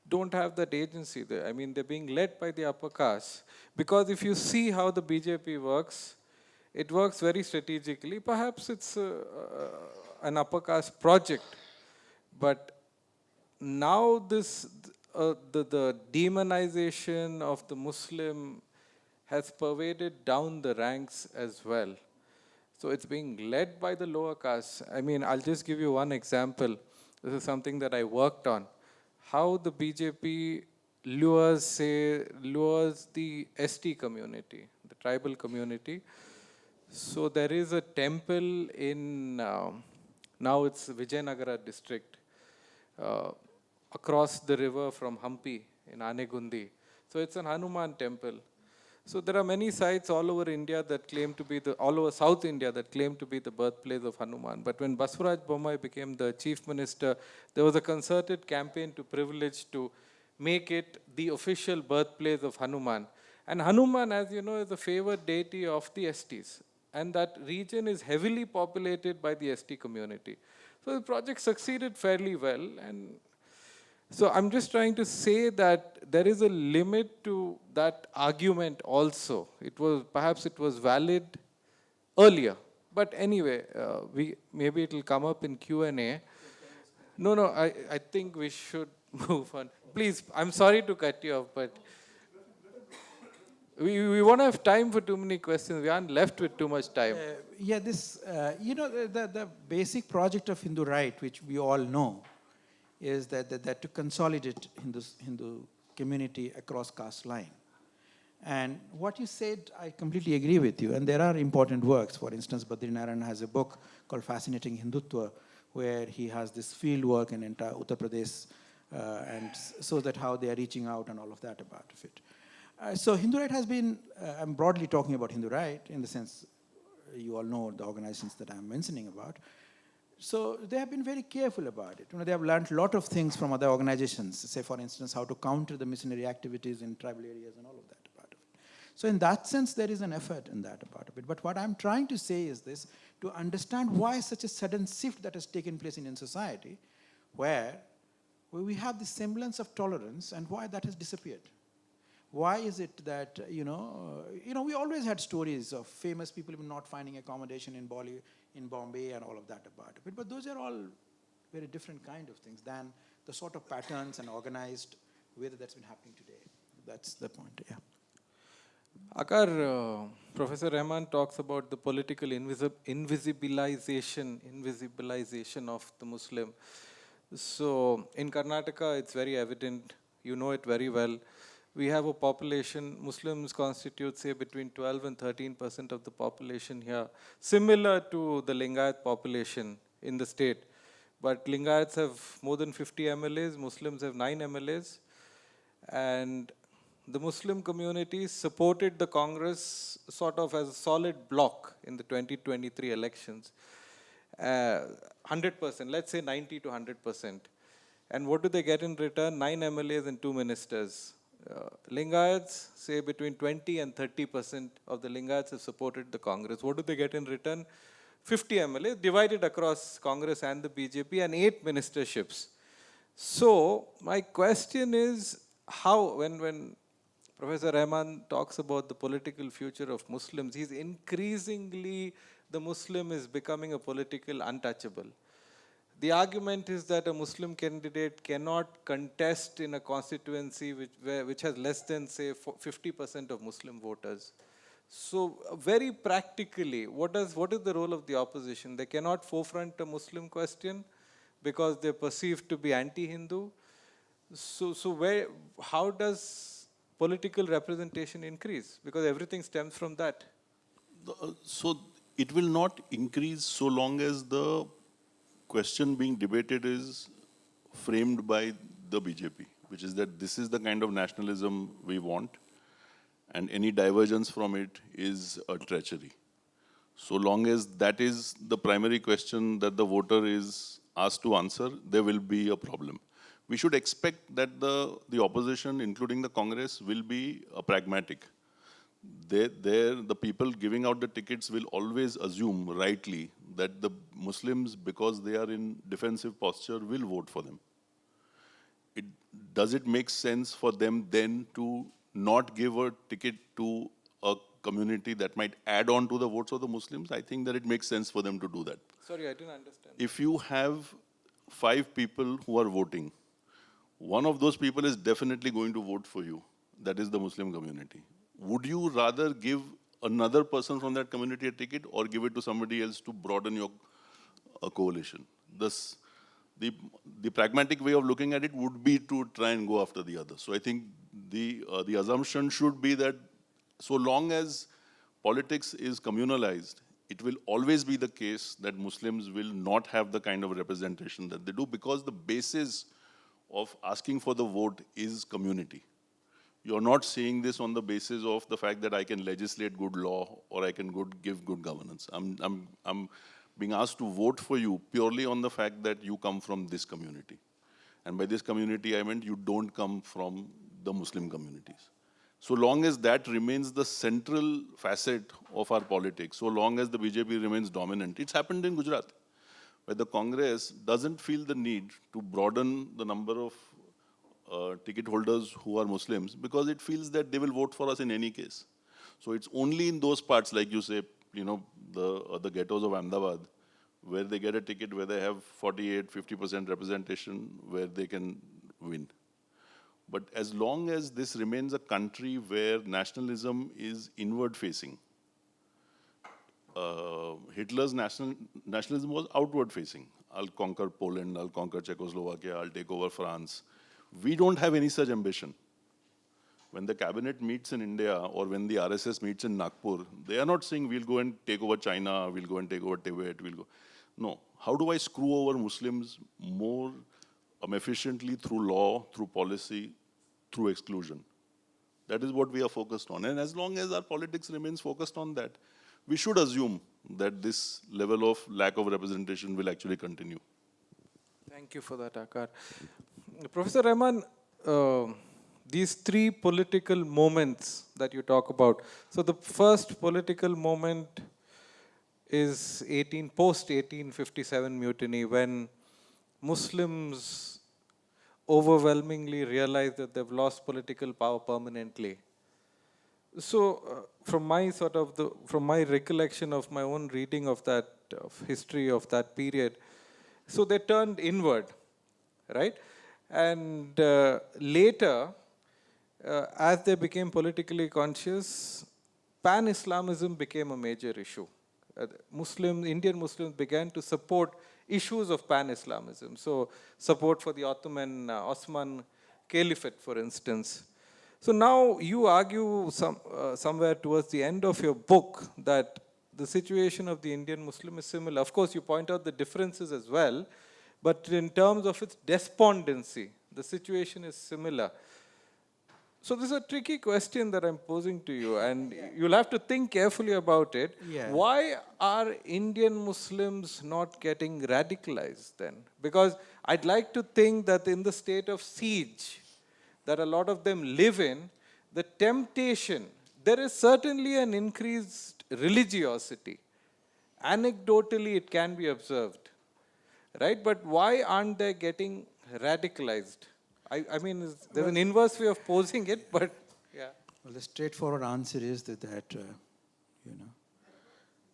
don't have that agency there. I mean, they're being led by the upper caste. Because if you see how the BJP works, it works very strategically. Perhaps it's an upper caste project, but now this the demonization of the Muslim has pervaded down the ranks as well. So it's being led by the lower castes. I mean, I'll just give you one example. This is something that I worked on. How the BJP lures the ST community, the tribal community. So there is a temple in, now it's Vijayanagara district, uh, across the river from Hampi in Anegundi. So it's an Hanuman temple. So there are many sites all over India that claim to be all over South India that claim to be the birthplace of Hanuman. But when Basuraj Bommai became the chief minister, there was a concerted campaign to make it the official birthplace of Hanuman. And Hanuman, as you know, is a favored deity of the STs. And that region is heavily populated by the ST community. So the project succeeded fairly well. And so I'm just trying to say that there is a limit to that argument also. Perhaps it was valid earlier. But anyway, maybe it will come up in Q&A. No, I think we should move on. Please, I'm sorry to cut you off, but we won't have time for too many questions. We aren't left with too much time. The basic project of Hindu right, which we all know, is that to consolidate Hindu community across caste line. And what you said, I completely agree with you. And there are important works. For instance, Badrinaran has a book called Fascinating Hindutva, where he has this field work in entire Uttar Pradesh, and so that how they are reaching out and all of that about it. So Hindu right has been, I'm broadly talking about Hindu right, in the sense you all know the organizations that I'm mentioning about. So they have been very careful about it. They have learned a lot of things from other organizations, say for instance, how to counter the missionary activities in tribal areas and all of that about it. So in that sense, there is an effort in that about it. But what I'm trying to say is this, to understand why such a sudden shift that has taken place in Indian society, where we have this semblance of tolerance and why that has disappeared. Why is it that, we always had stories of famous people not finding accommodation in Bombay and all of that about it. But those are all very different kind of things than the sort of patterns and organized way that's been happening today. That's the point, yeah. Akar, Professor Rehman talks about the political invisibilization of the Muslim. So in Karnataka, it's very evident, you know it very well. We have a population, Muslims constitute say between 12 and 13% of the population here, similar to the Lingayat population in the state. But Lingayats have more than 50 MLAs, Muslims have 9 MLAs. And the Muslim community supported the Congress sort of as a solid bloc in the 2023 elections. 100%, let's say 90 to 100%. And what do they get in return? 9 MLAs and 2 ministers. Lingayats, say between 20 and 30% of the Lingayats have supported the Congress. What do they get in return? 50 MLAs divided across Congress and the BJP and 8 ministerships. So my question is how, when Professor Rehman talks about the political future of Muslims, he's increasingly, the Muslim is becoming a political untouchable. The argument is that a Muslim candidate cannot contest in a constituency which has less than, say, 50% of Muslim voters. So very practically, what is the role of the opposition? They cannot forefront a Muslim question because they're perceived to be anti-Hindu. So how does political representation increase? Because everything stems from that. So it will not increase so long as the question being debated is framed by the BJP, which is that this is the kind of nationalism we want, and any divergence from it is a treachery. So long as that is the primary question that the voter is asked to answer, there will be a problem. We should expect that the opposition, including the Congress, will be pragmatic. The people giving out the tickets will always assume rightly that the Muslims, because they are in defensive posture, will vote for them. Does it make sense for them then to not give a ticket to a community that might add on to the votes of the Muslims? I think that it makes sense for them to do that. Sorry, I didn't understand. If you have 5 people who are voting, one of those people is definitely going to vote for you. That is the Muslim community. Would you rather give another person from that community a ticket or give it to somebody else to broaden your coalition. Thus, the pragmatic way of looking at it would be to try and go after the other. So I think the assumption should be that so long as politics is communalized, it will always be the case that Muslims will not have the kind of representation that they do, because the basis of asking for the vote is community. You're not seeing this on the basis of the fact that I can legislate good law or I can give good governance. I'm being asked to vote for you purely on the fact that you come from this community. And by this community, I meant you don't come from the Muslim communities. So long as that remains the central facet of our politics, so long as the BJP remains dominant, it's happened in Gujarat, where the Congress doesn't feel the need to broaden the number of ticket holders who are Muslims, because it feels that they will vote for us in any case. So it's only in those parts, like you say, the ghettos of Ahmedabad, where they get a ticket where they have 48, 50% representation, where they can win. But as long as this remains a country where nationalism is inward-facing, Hitler's nationalism was outward-facing. I'll conquer Poland, I'll conquer Czechoslovakia, I'll take over France. We don't have any such ambition. When the cabinet meets in India or when the RSS meets in Nagpur, they are not saying we'll go and take over China, we'll go and take over Tibet, we'll go. No. How do I screw over Muslims more efficiently through law, through policy, through exclusion? That is what we are focused on. And as long as our politics remains focused on that, we should assume that this level of lack of representation will actually continue. Thank you for that, Akar. Professor Rehman, these three political moments that you talk about. So the first political moment is post 1857 mutiny, when Muslims overwhelmingly realize that they've lost political power permanently. So, from my recollection of my own reading of that history of that period, so they turned inward, right? And later, as they became politically conscious, pan-Islamism became a major issue. Indian Muslims began to support issues of pan-Islamism. So, support for the Ottoman Caliphate, for instance. So now you argue somewhere towards the end of your book that the situation of the Indian Muslim is similar. Of course, you point out the differences as well, but in terms of its despondency, the situation is similar. So this is a tricky question that I'm posing to you, and you'll have to think carefully about it. Yeah. Why are Indian Muslims not getting radicalized then? Because I'd like to think that in the state of siege that a lot of them live in, the temptation, there is certainly an increased religiosity. Anecdotally, it can be observed, right? But why aren't they getting radicalized? I mean, there's an inverse way of posing it, but yeah. Well, the straightforward answer is that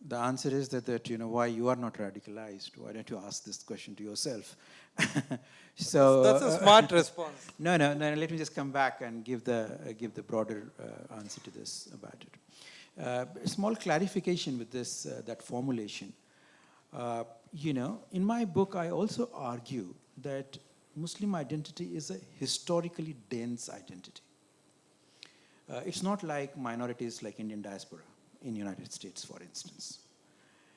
the answer is that why you are not radicalized. Why don't you ask this question to yourself? So That's a smart response. No. Let me just come back and give the broader answer to this about it. A small clarification with this that formulation. In my book, I also argue that Muslim identity is a historically dense identity. It's not like minorities like Indian diaspora in United States, for instance.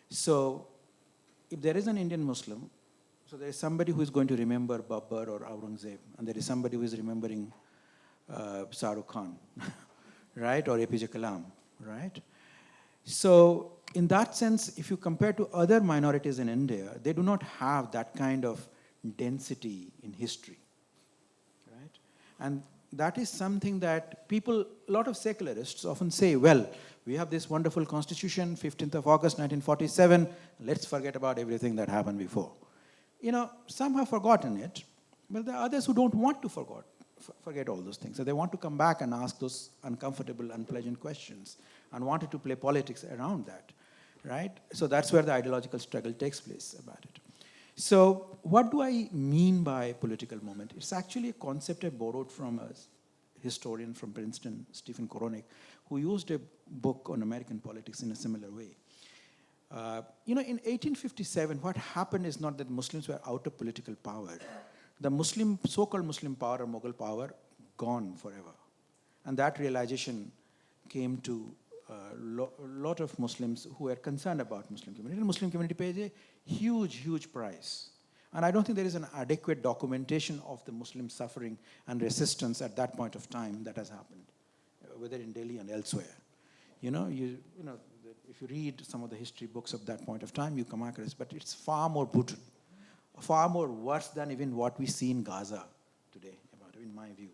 So if there is an Indian Muslim, so there is somebody who is going to remember Babur or Aurangzeb, and there is somebody who is remembering Shah Rukh Khan, right, or APJ Kalam, right? So in that sense, if you compare to other minorities in India, they do not have that kind of density in history, right? And that is something that a lot of secularists often say, well, we have this wonderful constitution, 15th of August, 1947, let's forget about everything that happened before. Some have forgotten it, but there are others who don't want to forget all those things. So they want to come back and ask those uncomfortable, unpleasant questions and wanted to play politics around that, right? So that's where the ideological struggle takes place about it. So what do I mean by political movement? It's actually a concept I borrowed from a historian from Princeton, Stephen Koronik, who used a book on American politics in a similar way. In 1857, what happened is not that Muslims were out of political power. The so-called Muslim power or Mughal power, gone forever. And that realization came to a lot of Muslims who were concerned about Muslim community. The Muslim community pays a huge, huge price. And I don't think there is an adequate documentation of the Muslim suffering and resistance at that point of time that has happened, whether in Delhi and elsewhere. If you read some of the history books of that point of time, you come across, but it's far more brutal, far more worse than even what we see in Gaza today, in my view.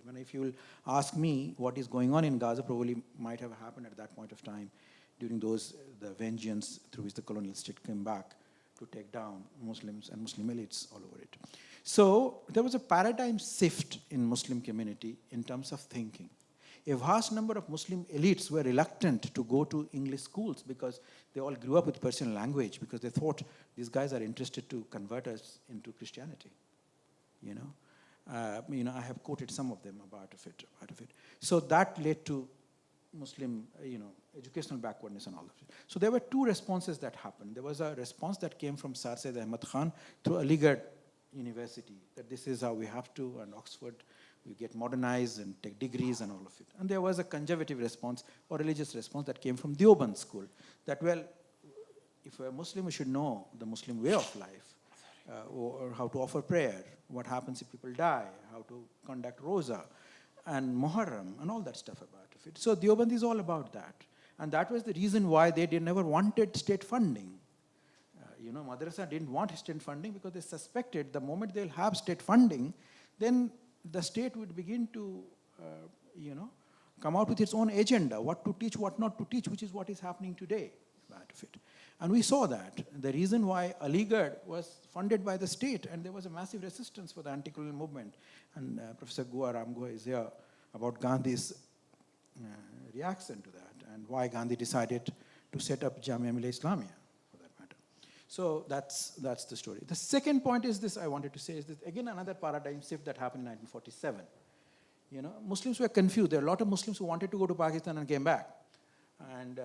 And if you will ask me what is going on in Gaza, probably might have happened at that point of time during the vengeance through which the colonial state came back to take down Muslims and Muslim elites all over it. So there was a paradigm shift in Muslim community in terms of thinking. A vast number of Muslim elites were reluctant to go to English schools because they all grew up with Persian language, because they thought these guys are interested to convert us into Christianity. I have quoted some of them about it. So that led to Muslim, educational backwardness and all of it. So there were two responses that happened. There was a response that came from Sir Syed Ahmad Khan through Aligarh University, that this is how we have to, and Oxford, we get modernized and take degrees and all of it. And there was a conservative response or religious response that came from Deoband school, that, well, if we're Muslim, we should know the Muslim way of life, or how to offer prayer, what happens if people die, how to conduct Rosa, and Muharram, and all that stuff about it. So Deoband is all about that. And that was the reason why they never wanted state funding. Madrasa didn't want state funding because they suspected the moment they'll have state funding, then the state would begin to, come out with its own agenda, what to teach, what not to teach, which is what is happening today. And we saw that. The reason why Aligarh was funded by the state, and there was a massive resistance for the anti-colonial movement. And Professor Ram Guha is here about Gandhi's reaction to that, and why Gandhi decided to set up Jamia Millia Islamia, for that matter. So that's the story. The second point is this, I wanted to say, is this, again, another paradigm shift that happened in 1947. Muslims were confused. There are a lot of Muslims who wanted to go to Pakistan and came back. And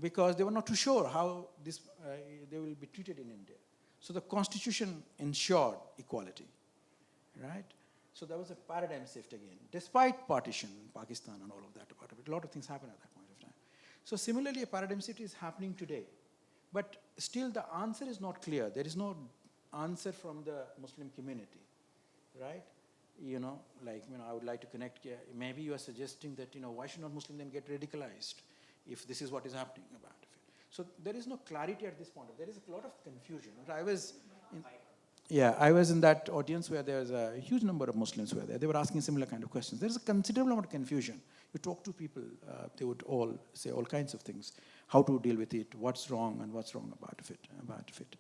because they were not too sure how they will be treated in India. So the constitution ensured equality, right? So there was a paradigm shift again, despite partition, Pakistan and all of that. A lot of things happened at that point of time. So similarly, a paradigm shift is happening today. But still the answer is not clear. There is no answer from the Muslim community, right? I would like to connect, maybe you are suggesting that, why should not Muslim then get radicalized if this is what is happening about it. So there is no clarity at this point. There is a lot of confusion. I was in that audience where there was a huge number of Muslims who were there. They were asking similar kind of questions. There is a considerable amount of confusion. You talk to people, they would all say all kinds of things, how to deal with it, what's wrong and what's wrong about it.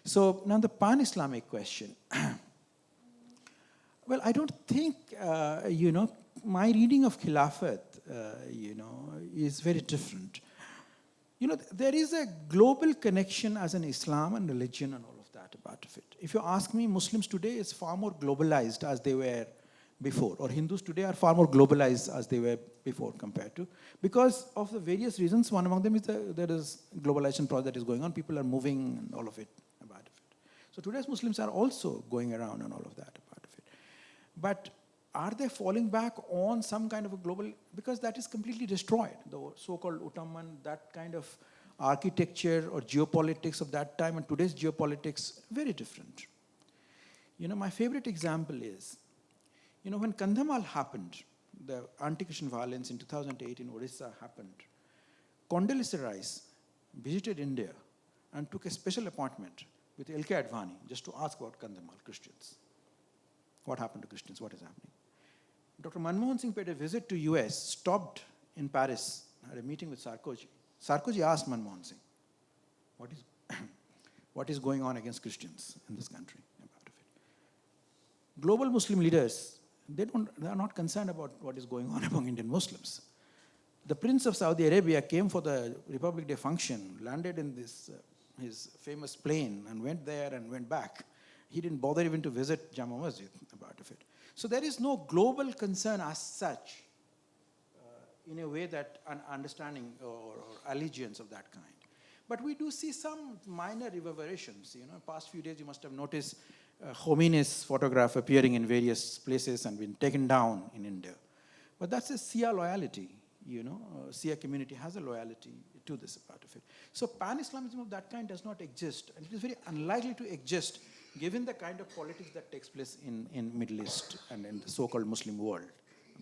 So now the pan-Islamic question. Well, I don't think, my reading of Khilafat, is very different. There is a global connection as an Islam and religion and all of that about it. If you ask me, Muslims today is far more globalized as they were before, or Hindus today are far more globalized as they were before compared to, because of the various reasons. One among them is there is globalization process that is going on. People are moving and all of it about it. So today's Muslims are also going around and all of that about it. But are they falling back on some kind of a global, because that is completely destroyed, the so-called Ottoman, that kind of architecture or geopolitics of that time, and today's geopolitics, very different. My favorite example is, when Kandhamal happened, the anti-Christian violence in 2008 in Odisha happened, Condoleezza Rice visited India and took a special appointment with L.K. Advani just to ask about Kandhamal, Christians. What happened to Christians? What is happening? Dr. Manmohan Singh paid a visit to US, stopped in Paris, had a meeting with Sarkozy. Sarkozy asked Manmohan Singh, what is going on against Christians in this country? About it. Global Muslim leaders, they are not concerned about what is going on among Indian Muslims. The Prince of Saudi Arabia came for the Republic Day function, landed in this his famous plane and went there and went back. He didn't bother even to visit Jama Masjid about it. So there is no global concern as such in a way that an understanding or allegiance of that kind. But we do see some minor reverberations. Past few days you must have noticed Khomeini's photograph appearing in various places and been taken down in India. But that's a Shia loyalty. Shia community has a loyalty to this part of it. So pan-Islamism of that kind does not exist, and it is very unlikely to exist given the kind of politics that takes place in Middle East and in the so-called Muslim world.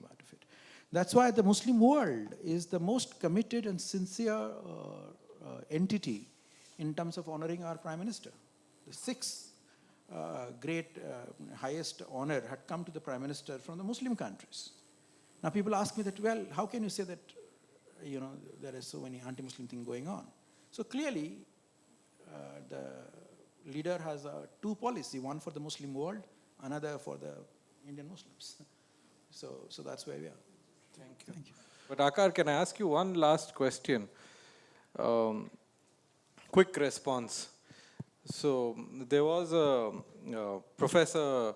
Part of it. That's why the Muslim world is the most committed and sincere entity in terms of honoring our Prime Minister. The sixth great highest honor had come to the Prime Minister from the Muslim countries. Now people ask me that, well, how can you say that there is so many anti-Muslim things going on? So clearly the leader has two policy, one for the Muslim world, another for the Indian Muslims. So that's where we are. Thank you. But Akar, can I ask you one last question? Quick response. So there was a professor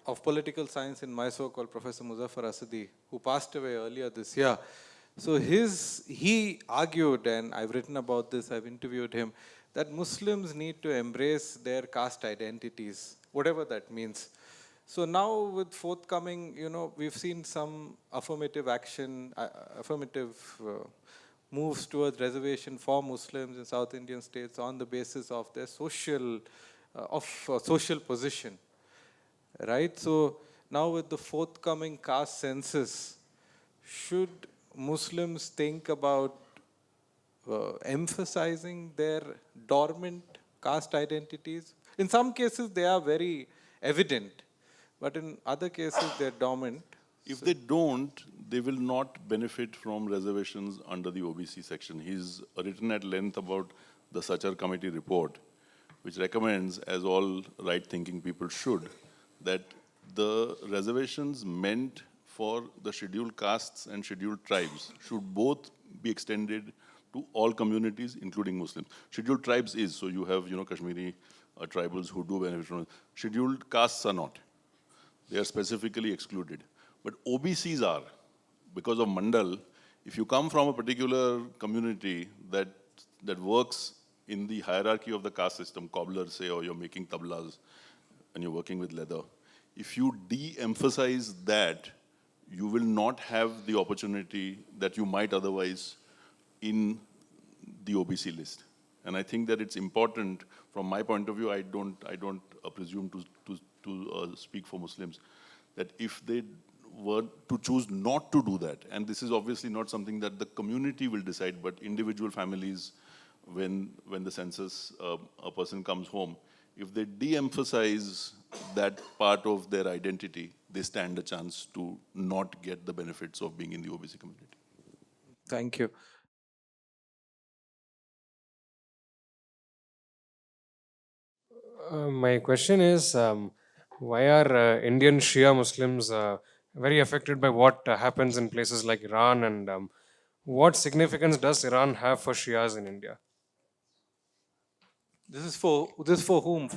of political science in Mysore called Professor Muzaffar Asadi, who passed away earlier this year. So he argued, and I've written about this, I've interviewed him, that Muslims need to embrace their caste identities, whatever that means. So now with forthcoming, we've seen some affirmative action, moves towards reservation for Muslims in South Indian states on the basis of their social position, right? So now with the forthcoming caste census, should Muslims think about emphasizing their dormant caste identities? In some cases, they are very evident, but in other cases, they're dormant. If they don't, they will not benefit from reservations under the OBC section. He's written at length about the Sachar Committee report, which recommends, as all right-thinking people should, that the reservations meant for the scheduled castes and scheduled tribes should both be extended to all communities, including Muslims. Scheduled tribes is, so you have, Kashmiri tribals who do benefit from it. Scheduled castes are not. They are specifically excluded. But OBCs are, because of Mandal. If you come from a particular community that works in the hierarchy of the caste system, cobbler say, or you're making tablas and you're working with leather, if you de-emphasize that, you will not have the opportunity that you might otherwise in the OBC list. And I think that it's important, from my point of view, I don't presume to speak for Muslims, that if they were to choose not to do that, and this is obviously not something that the community will decide, but individual families, when the census, a person comes home, if they de-emphasize that part of their identity, they stand a chance to not get the benefits of being in the OBC community. Thank you. My question is, why are Indian Shia Muslims very affected by what happens in places like Iran, and what significance does Iran have for Shias in India? This is for whom?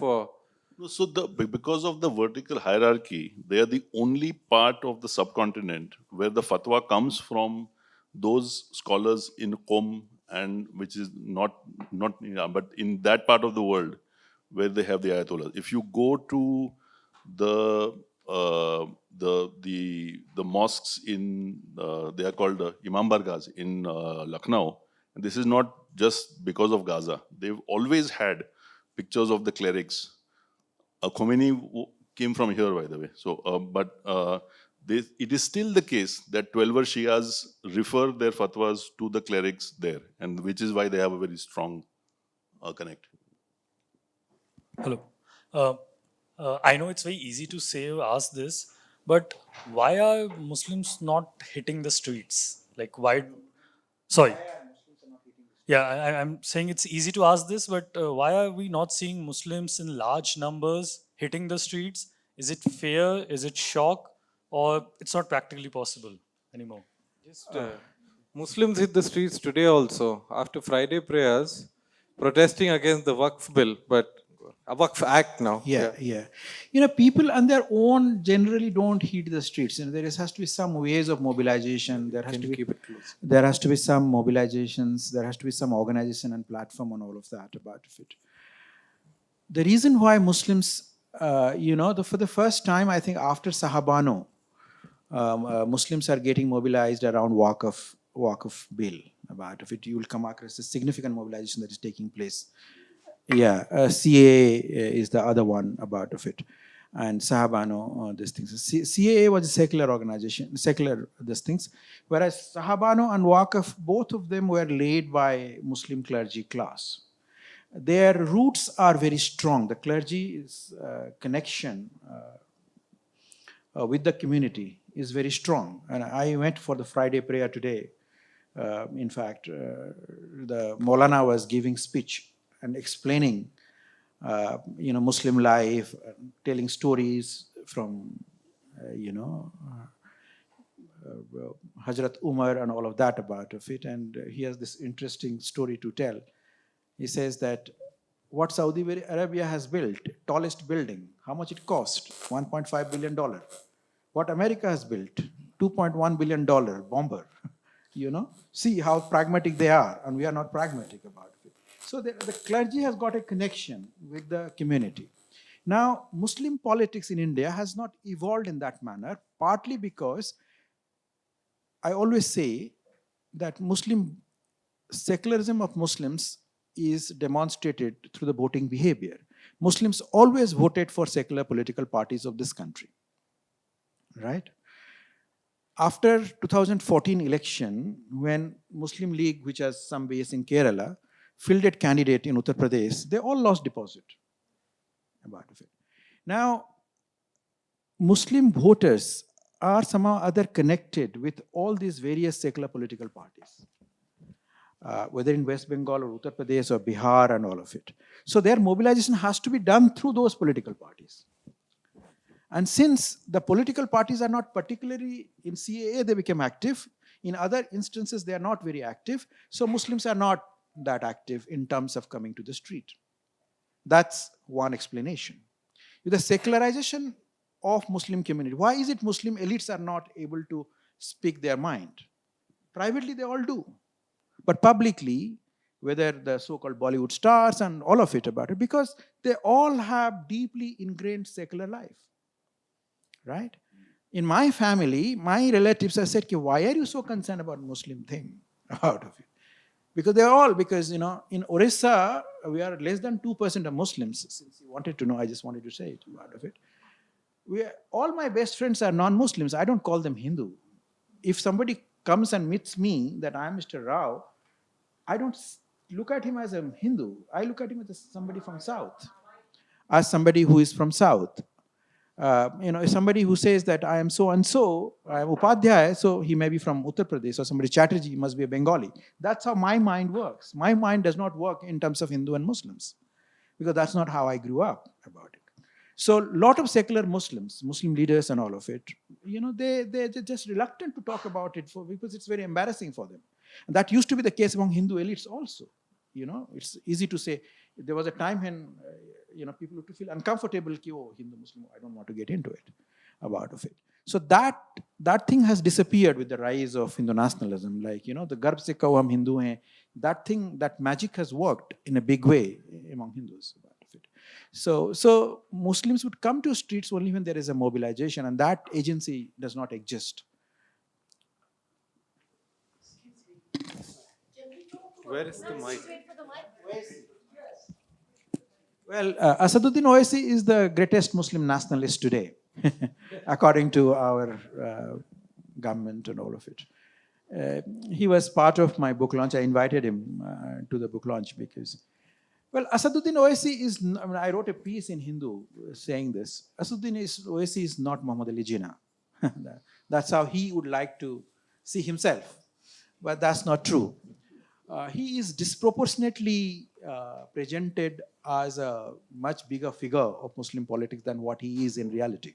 So because of the vertical hierarchy, they are the only part of the subcontinent where the fatwa comes from those scholars in Qom, and which is not but in that part of the world where they have the ayatollahs. If you go to the mosques in they are called Imam Bargahs in Lucknow, and this is not just because of Gaza. They've always had pictures of the clerics. Khomeini came from here, by the way. So, it is still the case that 12er Shias refer their fatwas to the clerics there, and which is why they have a very strong connect. Hello. I know it's very easy to say or ask this, but why are Muslims not hitting the streets? Like, why? Sorry. Yeah, I'm saying it's easy to ask this, but why are we not seeing Muslims in large numbers hitting the streets? Is it fear? Is it shock? Or it's not practically possible anymore? Muslims hit the streets today also after Friday prayers, protesting against the Waqf bill. But Waqf Act now. Yeah. People on their own generally don't heat the streets. There has to be some ways of mobilization. There has to be Keep it close. there has to be some mobilizations. There has to be some organization and platform on all of that about it. The reason why Muslims, for the first time, I think after Sahabano, Muslims are getting mobilized around Waqf bill about it. You will come across a significant mobilization that is taking place. Yeah, CAA is the other one about of it, and Sahabano, these things. CAA was a secular organization, secular these things, whereas Sahabano and Waqf, both of them were led by Muslim clergy class. Their roots are very strong. The clergy's connection with the community is very strong. And I went for the Friday prayer today. In fact, the Maulana was giving speech and explaining, Muslim life, telling stories from, Hazrat Umar and all of that about of it. And he has this interesting story to tell. He says that what Saudi Arabia has built, tallest building, how much it cost? $1.5 billion. What America has built, $2.1 billion bomber. See how pragmatic they are, and we are not pragmatic about it. So the clergy has got a connection with the community. Now, Muslim politics in India has not evolved in that manner, partly because I always say that secularism of Muslims is demonstrated through the voting behavior. Muslims always voted for secular political parties of this country, right? After 2014 election, when Muslim League, which has some base in Kerala, fielded candidate in Uttar Pradesh, they all lost deposit about it. Now, Muslim voters are somehow other connected with all these various secular political parties, whether in West Bengal or Uttar Pradesh or Bihar and all of it. So their mobilization has to be done through those political parties. And since the political parties are not particularly in CAA, they became active. In other instances, they are not very active. So Muslims are not that active in terms of coming to the street. That's one explanation. With the secularization of Muslim community, why is it Muslim elites are not able to speak their mind? Privately, they all do. But publicly, whether the so-called Bollywood stars and all of it about it, because they all have deeply ingrained secular life. Right? In my family, my relatives have said, why are you so concerned about Muslim thing out of it? Because in Orissa, we are less than 2% of Muslims. Since you wanted to know, I just wanted to say it out of it. All my best friends are non-Muslims. I don't call them Hindu. If somebody comes and meets me that I am Mr. Rao, I don't look at him as a Hindu. I look at him as somebody from South, as somebody who is from South. If somebody who says that I am so and so, I am Upadhyay, so he may be from Uttar Pradesh, or somebody Chatterjee must be a Bengali. That's how my mind works. My mind does not work in terms of Hindu and Muslims, because that's not how I grew up about it. So a lot of secular Muslims, Muslim leaders and all of it, they're just reluctant to talk about it because it's very embarrassing for them. And that used to be the case among Hindu elites also. It's easy to say. There was a time when people used to feel uncomfortable, Hindu Muslim, I don't want to get into it about of it. So that thing has disappeared with the rise of Hindu nationalism. Like, the garb se kaho hum Hindu hain, that thing, that magic has worked in a big way among Hindus about of it. So Muslims would come to streets only when there is a mobilization, and that agency does not exist. Where is the mic? Well, Asaduddin Owaisi is the greatest Muslim nationalist today, according to our government and all of it. He was part of my book launch. I invited him to the book launch because, well, Asaduddin Owaisi I wrote a piece in Hindu saying this. Asaduddin Owaisi is not Muhammad Ali Jinnah. That's how he would like to see himself. But that's not true. He is disproportionately presented as a much bigger figure of Muslim politics than what he is in reality.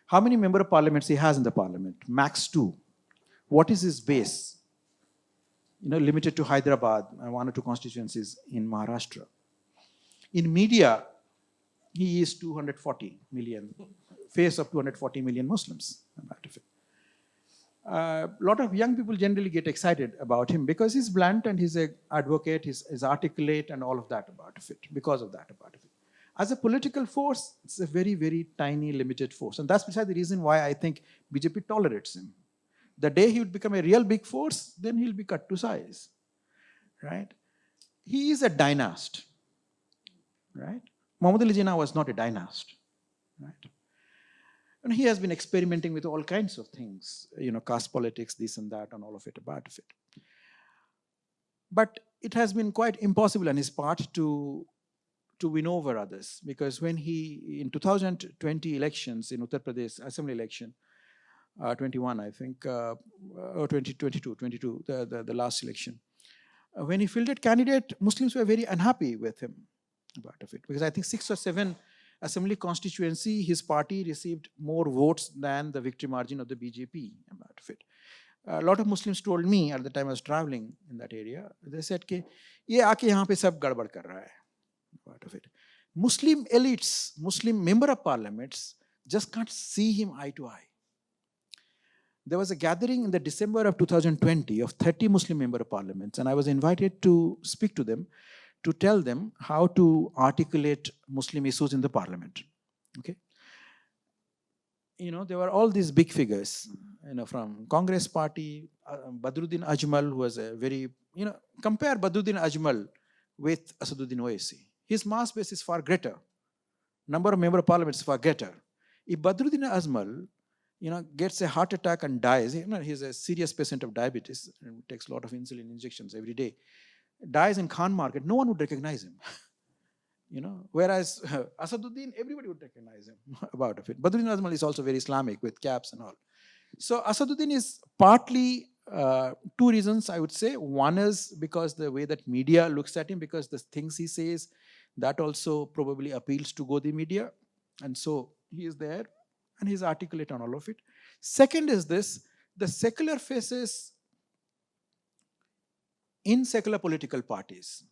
How many member of parliaments he has in the parliament? Max 2. What is his base? Limited to Hyderabad and 1 or 2 constituencies in Maharashtra. In media, he is 240 million, face of 240 million Muslims. A lot of young people generally get excited about him because he's blunt and he's an advocate, he's articulate and all of that about it, because of that about it. As a political force, it's a very, very tiny, limited force. And that's beside the reason why I think BJP tolerates him. The day he would become a real big force, then he'll be cut to size, right? He is a dynast, right? Muhammad Ali Jinnah was not a dynast, right? And he has been experimenting with all kinds of things, caste politics, this and that, and all of it about it. But it has been quite impossible on his part to win over others, because when he, in 2020 elections in Uttar Pradesh, assembly election, 21, I think, or 22, the last election, when he fielded candidate, Muslims were very unhappy with him about it, because I think 6 or 7 assembly constituency, his party received more votes than the victory margin of the BJP about it. A lot of Muslims told me at the time I was traveling in that area, they said, "Ki ye aake yahan pe sab gadbad kar raha hai." Part of it. Muslim elites, Muslim member of parliaments just can't see him eye to eye. There was a gathering in the December of 2020 of 30 Muslim member of parliaments, and I was invited to speak to them, to tell them how to articulate Muslim issues in the parliament. Okay. There were all these big figures, from Congress party, Badruddin Ajmal, who was a very, compare Badruddin Ajmal with Asaduddin Owaisi. His mass base is far greater. Number of member of parliament is far greater. If Badruddin Ajmal, gets a heart attack and dies, he's a serious patient of diabetes and takes a lot of insulin injections every day, dies in Khan Market, no one would recognize him. Whereas Asaduddin, everybody would recognize him about it. Badruddin Ajmal is also very Islamic with caps and all. So Asaduddin is partly 2 reasons, I would say. One is because the way that media looks at him, because the things he says, that also probably appeals to Godi media. And so he is there and he's articulate on all of it. Second is this, the secular faces in secular political parties,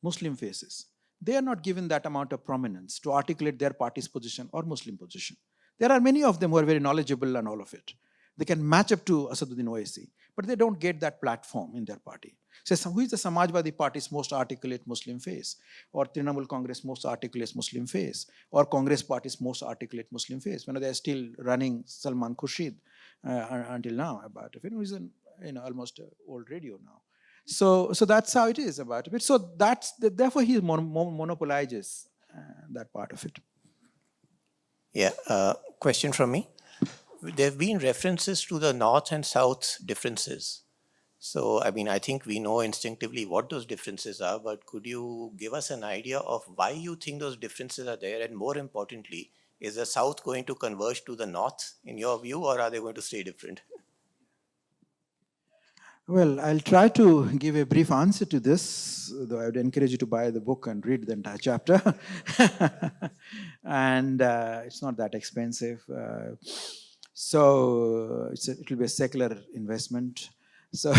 Muslim faces, they are not given that amount of prominence to articulate their party's position or Muslim position. There are many of them who are very knowledgeable and all of it. They can match up to Asaduddin Owaisi, but they don't get that platform in their party. So who is the Samajwadi Party's most articulate Muslim face? Or Trinamool Congress most articulate Muslim face? Or Congress Party's most articulate Muslim face? When they are still running Salman Khurshid until now about it. He's almost old radio now. So that's how it is about it. So therefore he monopolizes that part of it. Yeah, question from me. There have been references to the North and South differences. So, I think we know instinctively what those differences are, but could you give us an idea of why you think those differences are there? And more importantly, is the South going to converge to the North in your view, or are they going to stay different? Well, I'll try to give a brief answer to this, though I would encourage you to buy the book and read the entire chapter. And it's not that expensive. So it will be a secular investment. So,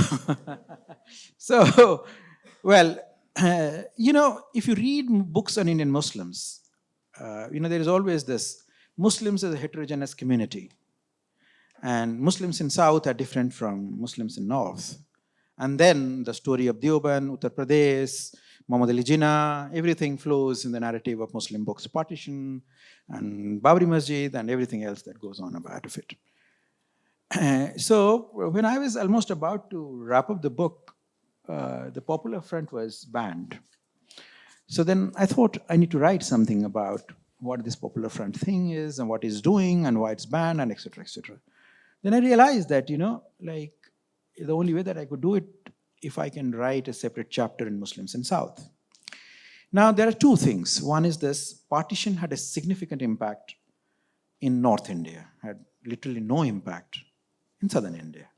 well, if you read books on Indian Muslims, there is always this, Muslims as a heterogeneous community. And Muslims in South are different from Muslims in North. And then the story of Deoband, Uttar Pradesh, Muhammad Ali Jinnah, everything flows in the narrative of Muslim books, partition, and Babri Masjid, and everything else that goes on about it. So when I was almost about to wrap up the book, the Popular Front was banned. So then I thought I need to write something about what this Popular Front thing is and what it's doing and why it's banned and etc. etc. Then I realized that, the only way that I could do it if I can write a separate chapter in Muslims in South. Now, there are 2 things. One is this, partition had a significant impact in North India, had literally no impact in Southern India,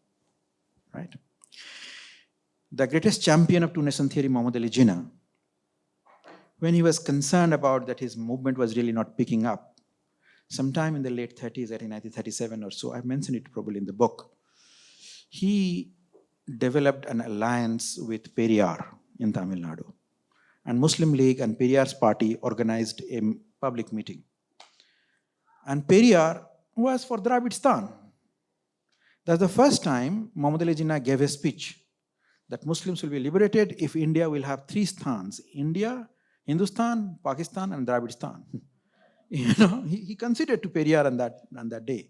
right? The greatest champion of two-nation theory, Muhammad Ali Jinnah, when he was concerned about that his movement was really not picking up, sometime in the late 30s, I think 1937 or so, I mentioned it probably in the book, he developed an alliance with Periyar in Tamil Nadu. And Muslim League and Periyar's party organized a public meeting. And Periyar was for Dravidstan. That's the first time Muhammad Ali Jinnah gave a speech that Muslims will be liberated if India will have three sthans: India, Hindustan, Pakistan, and Dravidstan. He conceded to Periyar on that day.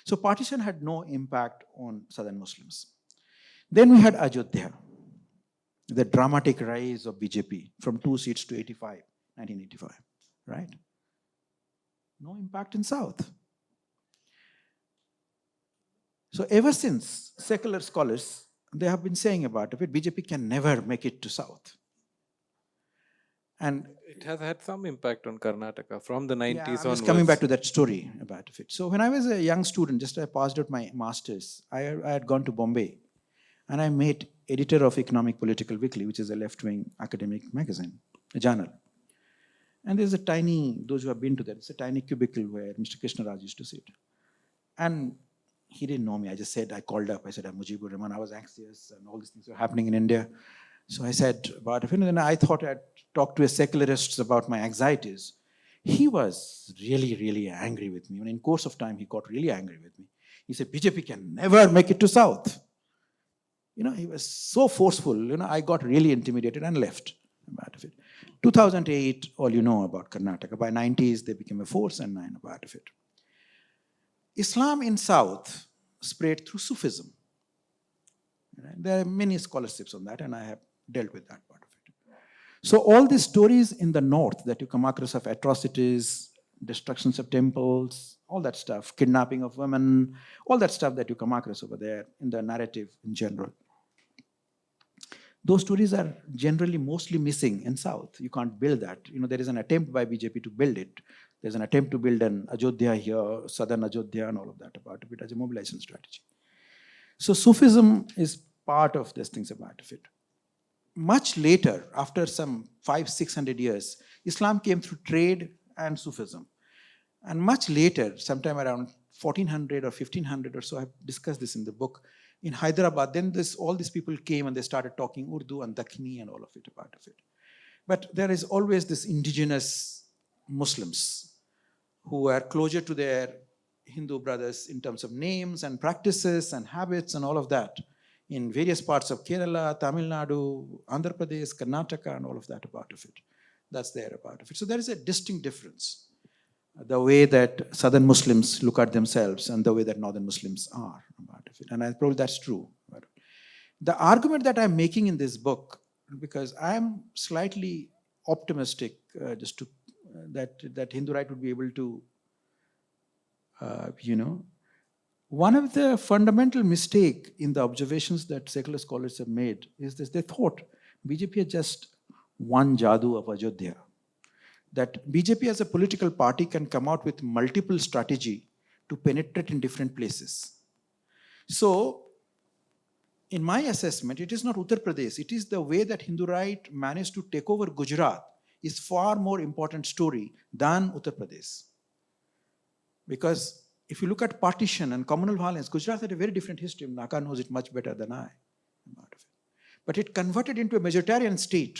So partition had no impact on southern Muslims. Then we had Ayodhya, the dramatic rise of BJP from 2 seats to 85, 1985, right? No impact in South. So ever since, secular scholars, they have been saying about it, BJP can never make it to South. And It has had some impact on Karnataka from the 90s I'm onwards. just coming back to that story about it. So when I was a young student, just I passed out my master's, I had gone to Bombay and I met editor of Economic Political Weekly, which is a left-wing academic magazine, a journal. And there's a tiny, those who have been to that, it's a tiny cubicle where Mr. Krishnaraj used to sit. And he didn't know me. I called up, I said, I'm Mujibur Rehman. I was anxious and all these things were happening in India. So I said, about it. And then I thought I'd talk to a secularist about my anxieties. He was really, really angry with me. And in course of time, he got really angry with me. He said, BJP can never make it to South. He was so forceful. I got really intimidated and left about it. 2008, all you know about Karnataka. By 90s, they became a force and nine about it. Islam in South spread through Sufism. There are many scholarships on that, and I have dealt with that part of it. So all these stories in the North that you come across of atrocities, destructions of temples, all that stuff, kidnapping of women, all that stuff that you come across over there in the narrative in general. Those stories are generally mostly missing in South. You can't build that. There is an attempt by BJP to build it. There's an attempt to build an Ayodhya here, southern Ayodhya and all of that about it as a mobilization strategy. So Sufism is part of these things about it. Much later, after some 500-600 years, Islam came through trade and Sufism. And much later, sometime around 1400 or 1500 or so, I've discussed this in the book, in Hyderabad, then all these people came and they started talking Urdu and Dakhini and all of it, part of it. But there is always this indigenous Muslims who are closer to their Hindu brothers in terms of names and practices and habits and all of that in various parts of Kerala, Tamil Nadu, Andhra Pradesh, Karnataka, and all of that about of it. That's there about of it. So there is a distinct difference, the way that southern Muslims look at themselves and the way that northern Muslims are about of it. And I probably that's true. The argument that I'm making in this book, because I'm slightly optimistic that Hindu right would be able to, one of the fundamental mistake in the observations that secular scholars have made is this: they thought BJP had just one jadoo of Ayodhya. That BJP as a political party can come out with multiple strategy to penetrate in different places. So, in my assessment, it is not Uttar Pradesh, it is the way that Hindu right managed to take over Gujarat is far more important story than Uttar Pradesh. Because if you look at partition and communal violence, Gujarat had a very different history. Naka knows it much better than I. But it converted into a majoritarian state.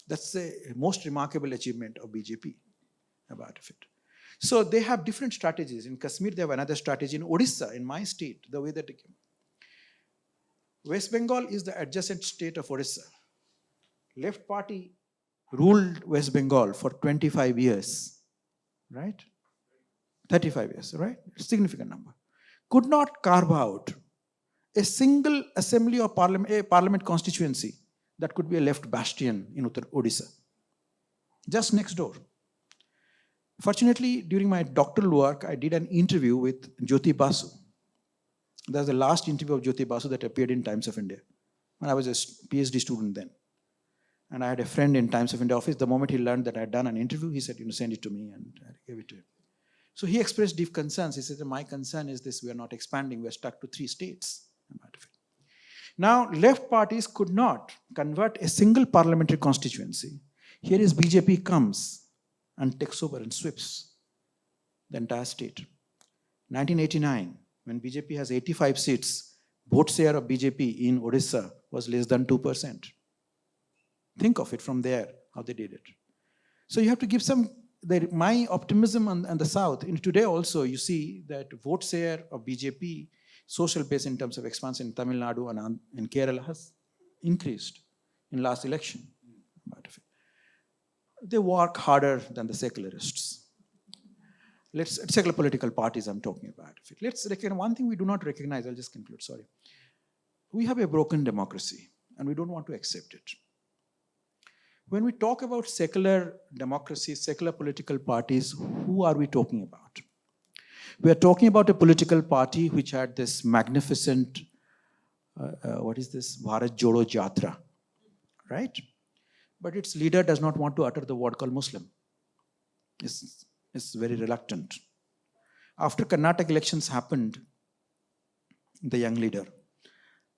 That's the most remarkable achievement of BJP about it. So they have different strategies. In Kashmir, they have another strategy. In Odisha, in my state, the way that they came. West Bengal is the adjacent state of Odisha. Left party ruled West Bengal for 25 years, right? 35 years, right? Significant number. Could not carve out a single assembly or parliament constituency that could be a left bastion in Odisha. Just next door. Fortunately, during my doctoral work, I did an interview with Jyoti Basu. That's the last interview of Jyoti Basu that appeared in Times of India. And I was a PhD student then. And I had a friend in Times of India office. The moment he learned that I had done an interview, he said, send it to me, and I gave it to him. So he expressed deep concerns. He said, my concern is this: we are not expanding, we are stuck to 3 states. Now, left parties could not convert a single parliamentary constituency. Here is BJP comes and takes over and sweeps the entire state. 1989, when BJP has 85 seats, vote share of BJP in Odisha was less than 2%. Think of it from there. how they did it. So you have to give some, my optimism on the South, in today also you see that vote share of BJP, social base in terms of expansion in Tamil Nadu and in Kerala has increased in last election. They work harder than the secularists. Secular political parties I'm talking about. Let's recognize one thing we do not recognize, I'll just conclude, sorry. We have a broken democracy and we don't want to accept it. When we talk about secular democracy, secular political parties, who are we talking about? We are talking about a political party which had this magnificent, what is this, Bharat Jodo Jatra, right? But its leader does not want to utter the word called Muslim. It's very reluctant. After Karnataka elections happened, the young leader,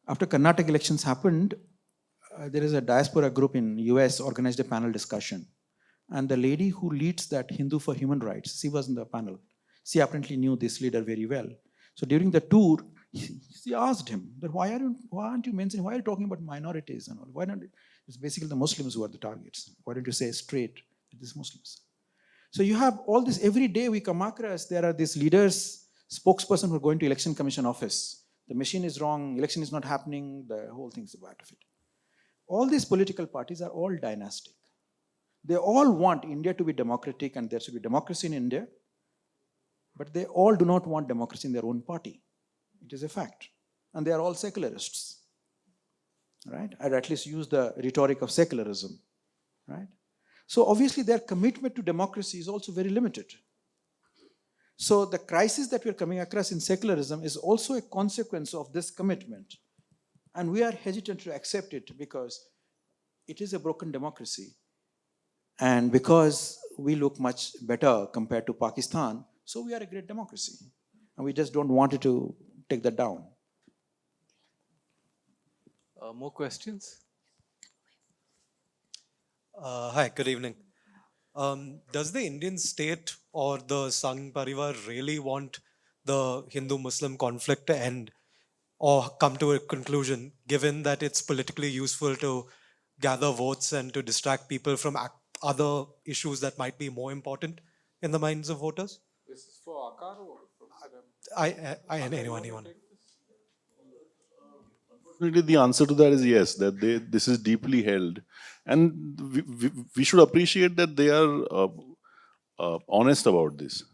after Karnataka elections happened, there is a diaspora group in US organized a panel discussion. And the lady who leads that Hindu for Human Rights, she was in the panel. She apparently knew this leader very well. So during the tour, she asked him, that why aren't you mentioning, why are you talking about minorities and all? Why not? It's basically the Muslims who are the targets. Why don't you say straight that these Muslims? So you have all this, every day we come across, there are these leaders, spokesperson who are going to election commission office. The machine is wrong, election is not happening, the whole thing's about it. All these political parties are all dynastic. They all want India to be democratic and there should be democracy in India, but they all do not want democracy in their own party. It is a fact. And they are all secularists, right? I'd at least use the rhetoric of secularism, right? So obviously their commitment to democracy is also very limited. So the crisis that we're coming across in secularism is also a consequence of this commitment. And we are hesitant to accept it because it is a broken democracy. And because we look much better compared to Pakistan, so we are a great democracy. And we just don't want it to take that down. More questions? Hi, good evening. Does the Indian state or the Sangh Parivar really want the Hindu-Muslim conflict to end or come to a conclusion, given that it's politically useful to gather votes and to distract people from other issues that might be more important in the minds of voters? This is for Akar or anyone. Unfortunately, the answer to that is yes, that this is deeply held. And we should appreciate that they are honest about this.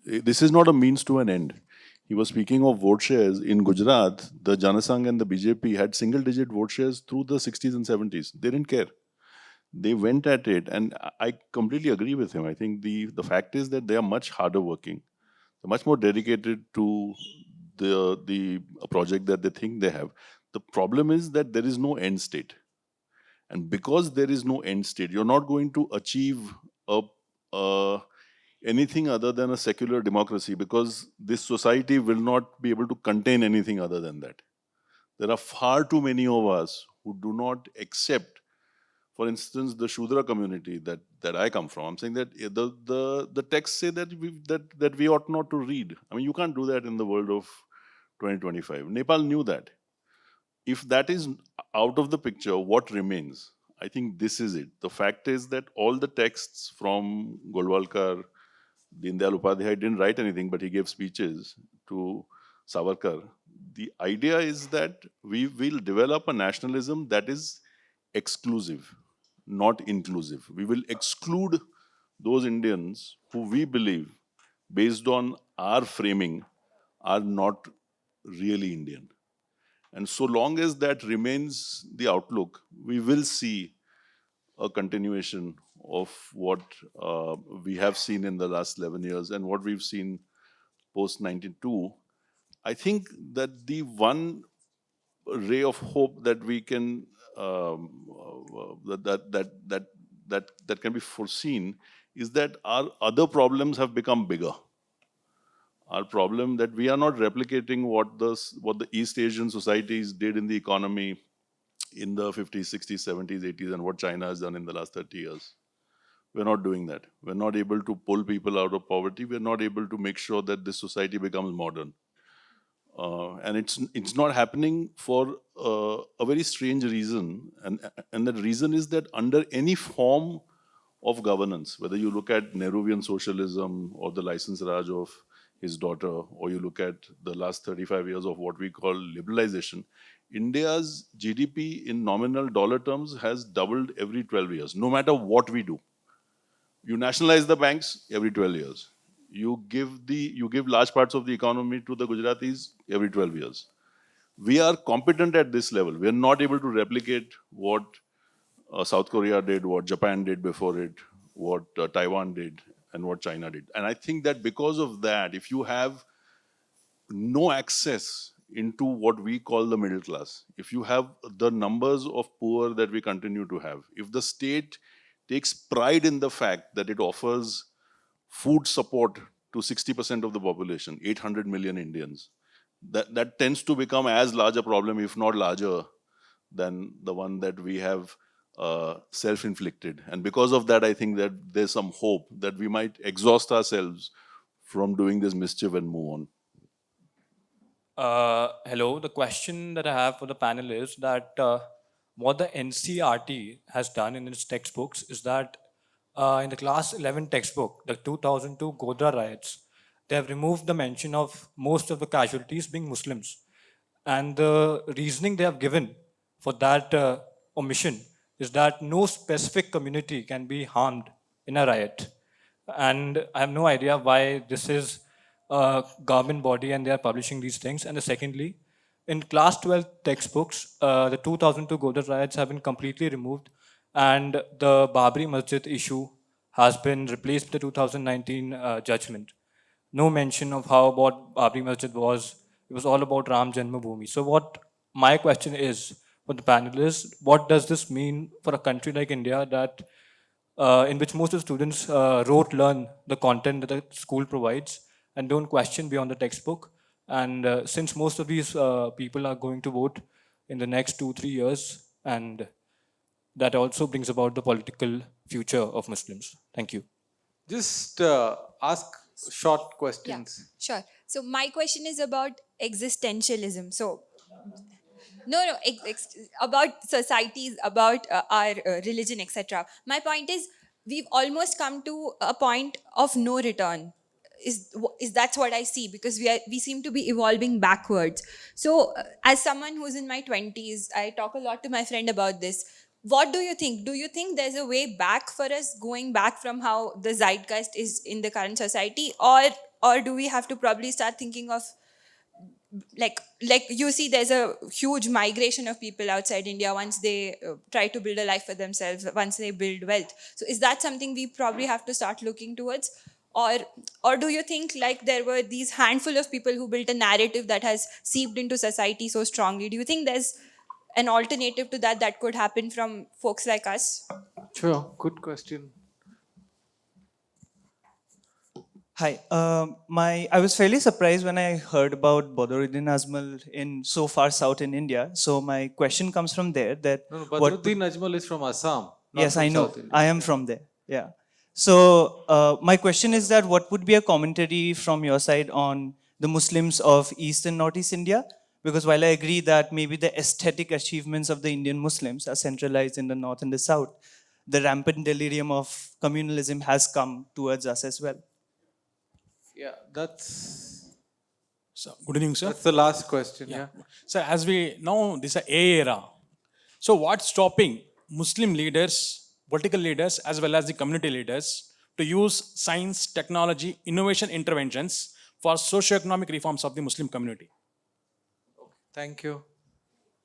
This is not a means to an end. He was speaking of vote shares. In Gujarat, the Janasangh and the BJP had single-digit vote shares through the 60s and 70s. They didn't care. They went at it, and I completely agree with him. I think the fact is that they are much harder working, they're much more dedicated to the project that they think they have. The problem is that there is no end state. And because there is no end state, you're not going to achieve anything other than a secular democracy, because this society will not be able to contain anything other than that. There are far too many of us who do not accept, for instance, the Shudra community that I come from. I'm saying that the texts say that we ought not to read. I mean, you can't do that in the world of 2025. Nepal knew that. If that is out of the picture, what remains? I think this is it. The fact is that all the texts from Golwalkar, Deendayal Upadhyay didn't write anything, but he gave speeches to Savarkar. The idea is that we will develop a nationalism that is exclusive, not inclusive. We will exclude those Indians who we believe, based on our framing, are not really Indian. And so long as that remains the outlook, we will see a continuation of what we have seen in the last 11 years and what we've seen post-92. I think that the one ray of hope that we can that can be foreseen is that our other problems have become bigger. Our problem that we are not replicating what the East Asian societies did in the economy in the 50s, 60s, 70s, 80s, and what China has done in the last 30 years. We're not doing that. We're not able to pull people out of poverty. We're not able to make sure that this society becomes modern. And it's not happening for a very strange reason. And the reason is that under any form of governance, whether you look at Nehruvian socialism or the license Raj of his daughter, or you look at the last 35 years of what we call liberalization, India's GDP in nominal dollar terms has doubled every 12 years, no matter what we do. You nationalize the banks every 12 years. You give large parts of the economy to the Gujaratis every 12 years. We are competent at this level. We are not able to replicate what South Korea did, what Japan did before it, what Taiwan did, and what China did. And I think that because of that, if you have no access into what we call the middle class, if you have the numbers of poor that we continue to have, if the state takes pride in the fact that it offers food support to 60% of the population, 800 million Indians, that tends to become as large a problem, if not larger, than the one that we have self-inflicted. And because of that, I think that there's some hope that we might exhaust ourselves from doing this mischief and move on. Hello. The question that I have for the panel is that what the NCRT has done in its textbooks is that in the class 11 textbook, the 2002 Godhra riots, they have removed the mention of most of the casualties being Muslims. And the reasoning they have given for that omission is that no specific community can be harmed in a riot. And I have no idea why this is a government body and they are publishing these things. And secondly, in class 12 textbooks, the 2002 Godhra riots have been completely removed, and the Babri Masjid issue has been replaced with the 2019 judgment. No mention of how what Babri Masjid was. It was all about Ram Janmabhoomi. So what my question is for the panelists, what does this mean for a country like India that in which most of the students rote learn the content that the school provides and don't question beyond the textbook. And since most of these people are going to vote in the next 2-3 years, and that also brings about the political future of Muslims. Thank you. Just ask short Yeah, questions. sure. So my question is about existentialism. So about societies, about our religion, etc. My point is, we've almost come to a point of no return. Is that's what I see, because we seem to be evolving backwards. So as someone who's in my 20s, I talk a lot to my friend about this. What do you think? Do you think there's a way back for us, going back from how the zeitgeist is in the current society, or do we have to probably start thinking of like you see there's a huge migration of people outside India once they try to build a life for themselves, once they build wealth? So is that something we probably have to start looking towards, or do you think like there were these handful of people who built a narrative that has seeped into society so strongly? Do you think there's an alternative to that that could happen from folks like us? Sure, good question. Hi. I was fairly surprised when I heard about Badruddin Ajmal in so far south in India. So my question comes from there. That No, what? Badruddin Ajmal is from Assam. Not Yes, from I know. South India. I am from there. Yeah. So my question is that what would be a commentary from your side on the Muslims of East and Northeast India? Because while I agree that maybe the aesthetic achievements of the Indian Muslims are centralized in the north and the south, the rampant delirium of communalism has come towards us as well. Yeah, that's So, good evening, sir. the last question. Yeah. So, as we know, this is an AI era. So, what's stopping Muslim leaders, political leaders, as well as the community leaders to use science, technology, innovation interventions for socio-economic reforms of the Muslim community? Thank you.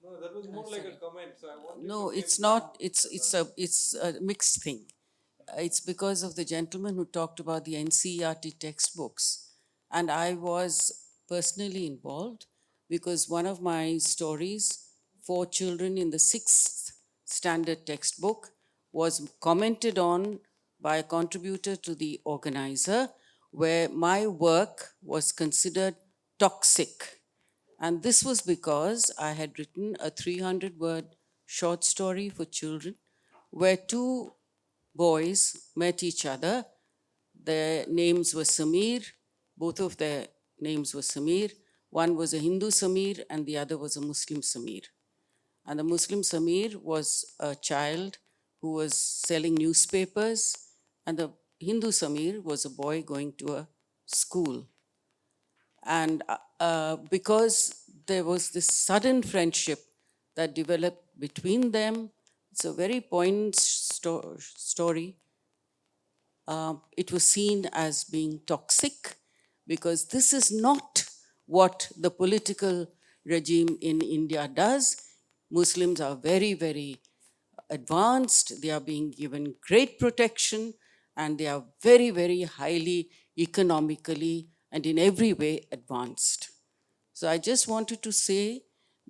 No, that was more like a comment. So I want No, it's not. It's a mixed thing. It's because of the gentleman who talked about the NCERT textbooks, and I was personally involved because one of my stories for children in the 6th standard textbook was commented on by a contributor to the organizer, where my work was considered toxic. And this was because I had written a 300-word short story for children where two boys met each other. Their names were Samir. Both of their names were Samir. One was a Hindu Samir and the other was a Muslim Samir. And the Muslim Samir was a child who was selling newspapers And the Hindu Samir was a boy going to a school. And because there was this sudden friendship that developed between them, it's a very poignant story. It was seen as being toxic because this is not what the political regime in India does. Muslims are very, very advanced, they are being given great protection, and they are very, very highly economically and in every way advanced. So I just wanted to say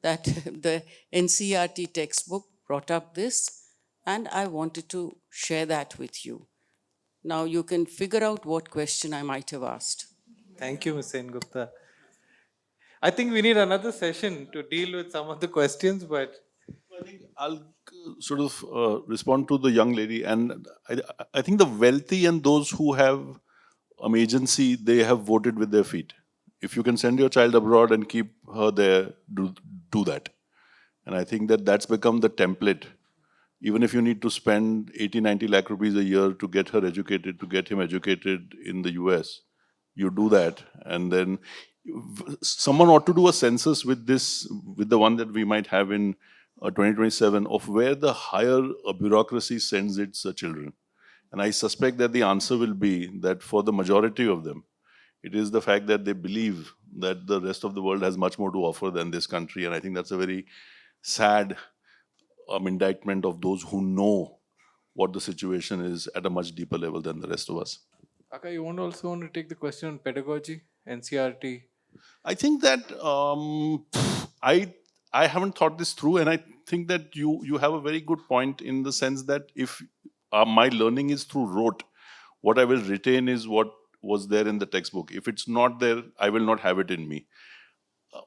that the NCERT textbook brought up this, and I wanted to share that with you. Now you can figure out what question I might have asked. Thank you, Ms. Sen Gupta. I think we need another session to deal with some of the questions, but I think I'll sort of respond to the young lady. And I think the wealthy and those who have agency, they have voted with their feet. If you can send your child abroad and keep her there, do that. And I think that that's become the template. Even if you need to spend 80, 90 lakh rupees a year to get her educated, to get him educated in the US, you do that. And then someone ought to do a census with this, with the one that we might have in 2027, of where the higher bureaucracy sends its children. And I suspect that the answer will be that for the majority of them, it is the fact that they believe that the rest of the world has much more to offer than this country. And I think that's a very sad indictment of those who know what the situation is at a much deeper level than the rest of us. Akka, you also want to take the question on pedagogy, NCRT? I think that I haven't thought this through, and I think that you have a very good point in the sense that if my learning is through rote, what I will retain is what was there in the textbook. If it's not there, I will not have it in me.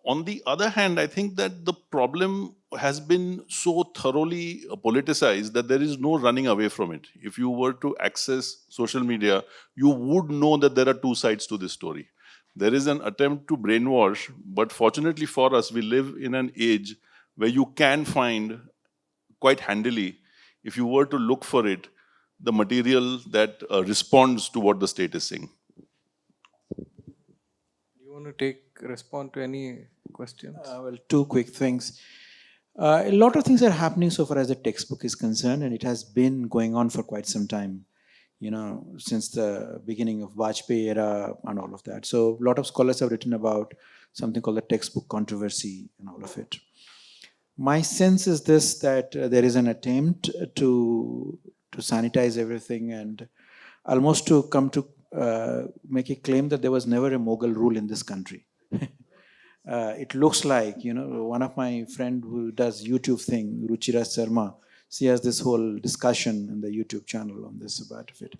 On the other hand, I think that the problem has been so thoroughly politicized that there is no running away from it. If you were to access social media, you would know that there are two sides to this story. There is an attempt to brainwash, but fortunately for us, we live in an age where you can find quite handily, if you were to look for it, the material that responds to what the state is saying. You want to respond to any questions? Well, two quick things. A lot of things are happening so far as the textbook is concerned, and it has been going on for quite some time, since the beginning of Vajpayee era and all of that. So a lot of scholars have written about something called the textbook controversy and all of it. My sense is this, that there is an attempt to sanitize everything and almost to come to make a claim that there was never a Mughal rule in this country. It looks like, one of my friend who does YouTube thing, Ruchira Sharma, she has this whole discussion in the YouTube channel on this about it.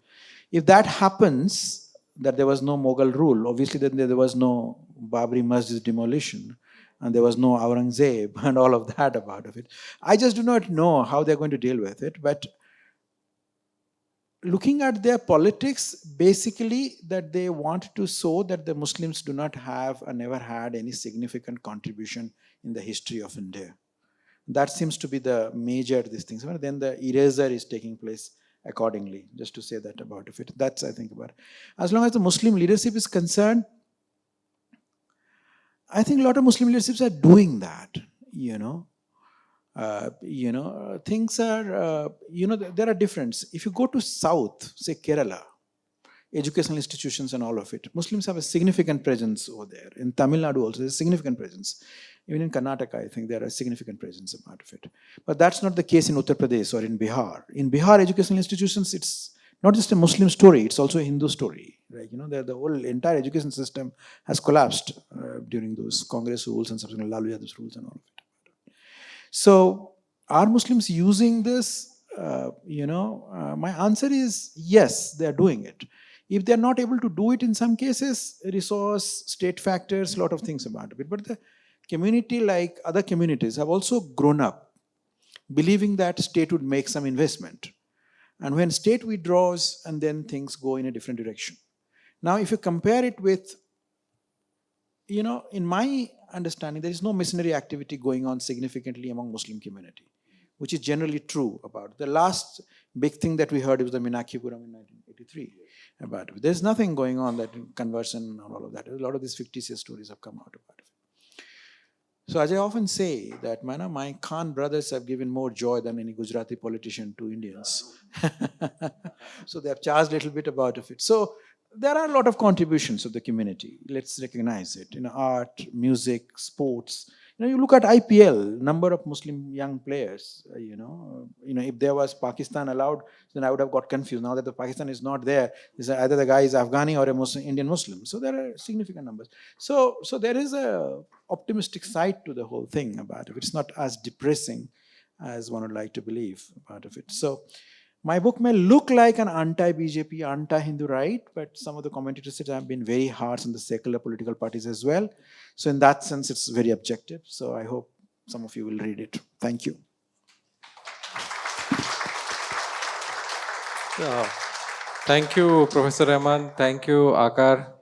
If that happens, that there was no Mughal rule, obviously then there was no Babri Masjid demolition, and there was no Aurangzeb and all of that about it. I just do not know how they're going to deal with it, but looking at their politics, basically that they want to show that the Muslims do not have and never had any significant contribution in the history of India. That seems to be the major these things. Then the eraser is taking place accordingly, just to say that about it. That's, I think, about it. As long as the Muslim leadership is concerned, I think a lot of Muslim leaderships are doing that, things are, there are differences. If you go to South, say Kerala, educational institutions and all of it, Muslims have a significant presence over there. In Tamil Nadu also, there's a significant presence. Even in Karnataka, I think there are a significant presence about it. But that's not the case in Uttar Pradesh or in Bihar. In Bihar, educational institutions, it's not just a Muslim story, it's also a Hindu story. Right? The whole entire education system has collapsed during those Congress rules and subsequently Lalu Yadav's rules and all of it. So, are Muslims using this? My answer is yes, they are doing it. If they are not able to do it in some cases, resource, state factors, a lot of things about it. But the community, like other communities, have also grown up believing that state would make some investment. And when state withdraws, and then things go in a different direction. Now, if you compare it with, in my understanding, there is no missionary activity going on significantly among Muslim community. which is generally true about it. The last big thing that we heard was the Meenakshi-puram in 1983 about it. There's nothing going on that in conversion and all of that. A lot of these fictitious stories have come out about it. So as I often say that my Khan brothers have given more joy than any Gujarati politician to Indians. So they have charged a little bit about it. So there are a lot of contributions of the community. Let's recognize it. Art, music, sports. You look at IPL, number of Muslim young players. If there was Pakistan allowed, then I would have got confused. Now that the Pakistan is not there, either the guy is Afghani or a Muslim, Indian Muslim. So there are significant numbers. So there is a optimistic side to the whole thing about it. It's not as depressing as one would like to believe about it. So my book may look like an anti-BJP, anti-Hindu right, but some of the commentators said I've been very harsh on the secular political parties as well. So in that sense, it's very objective. So I hope some of you will read it. Thank you. Thank you, Professor Rehman. Thank you, Akar.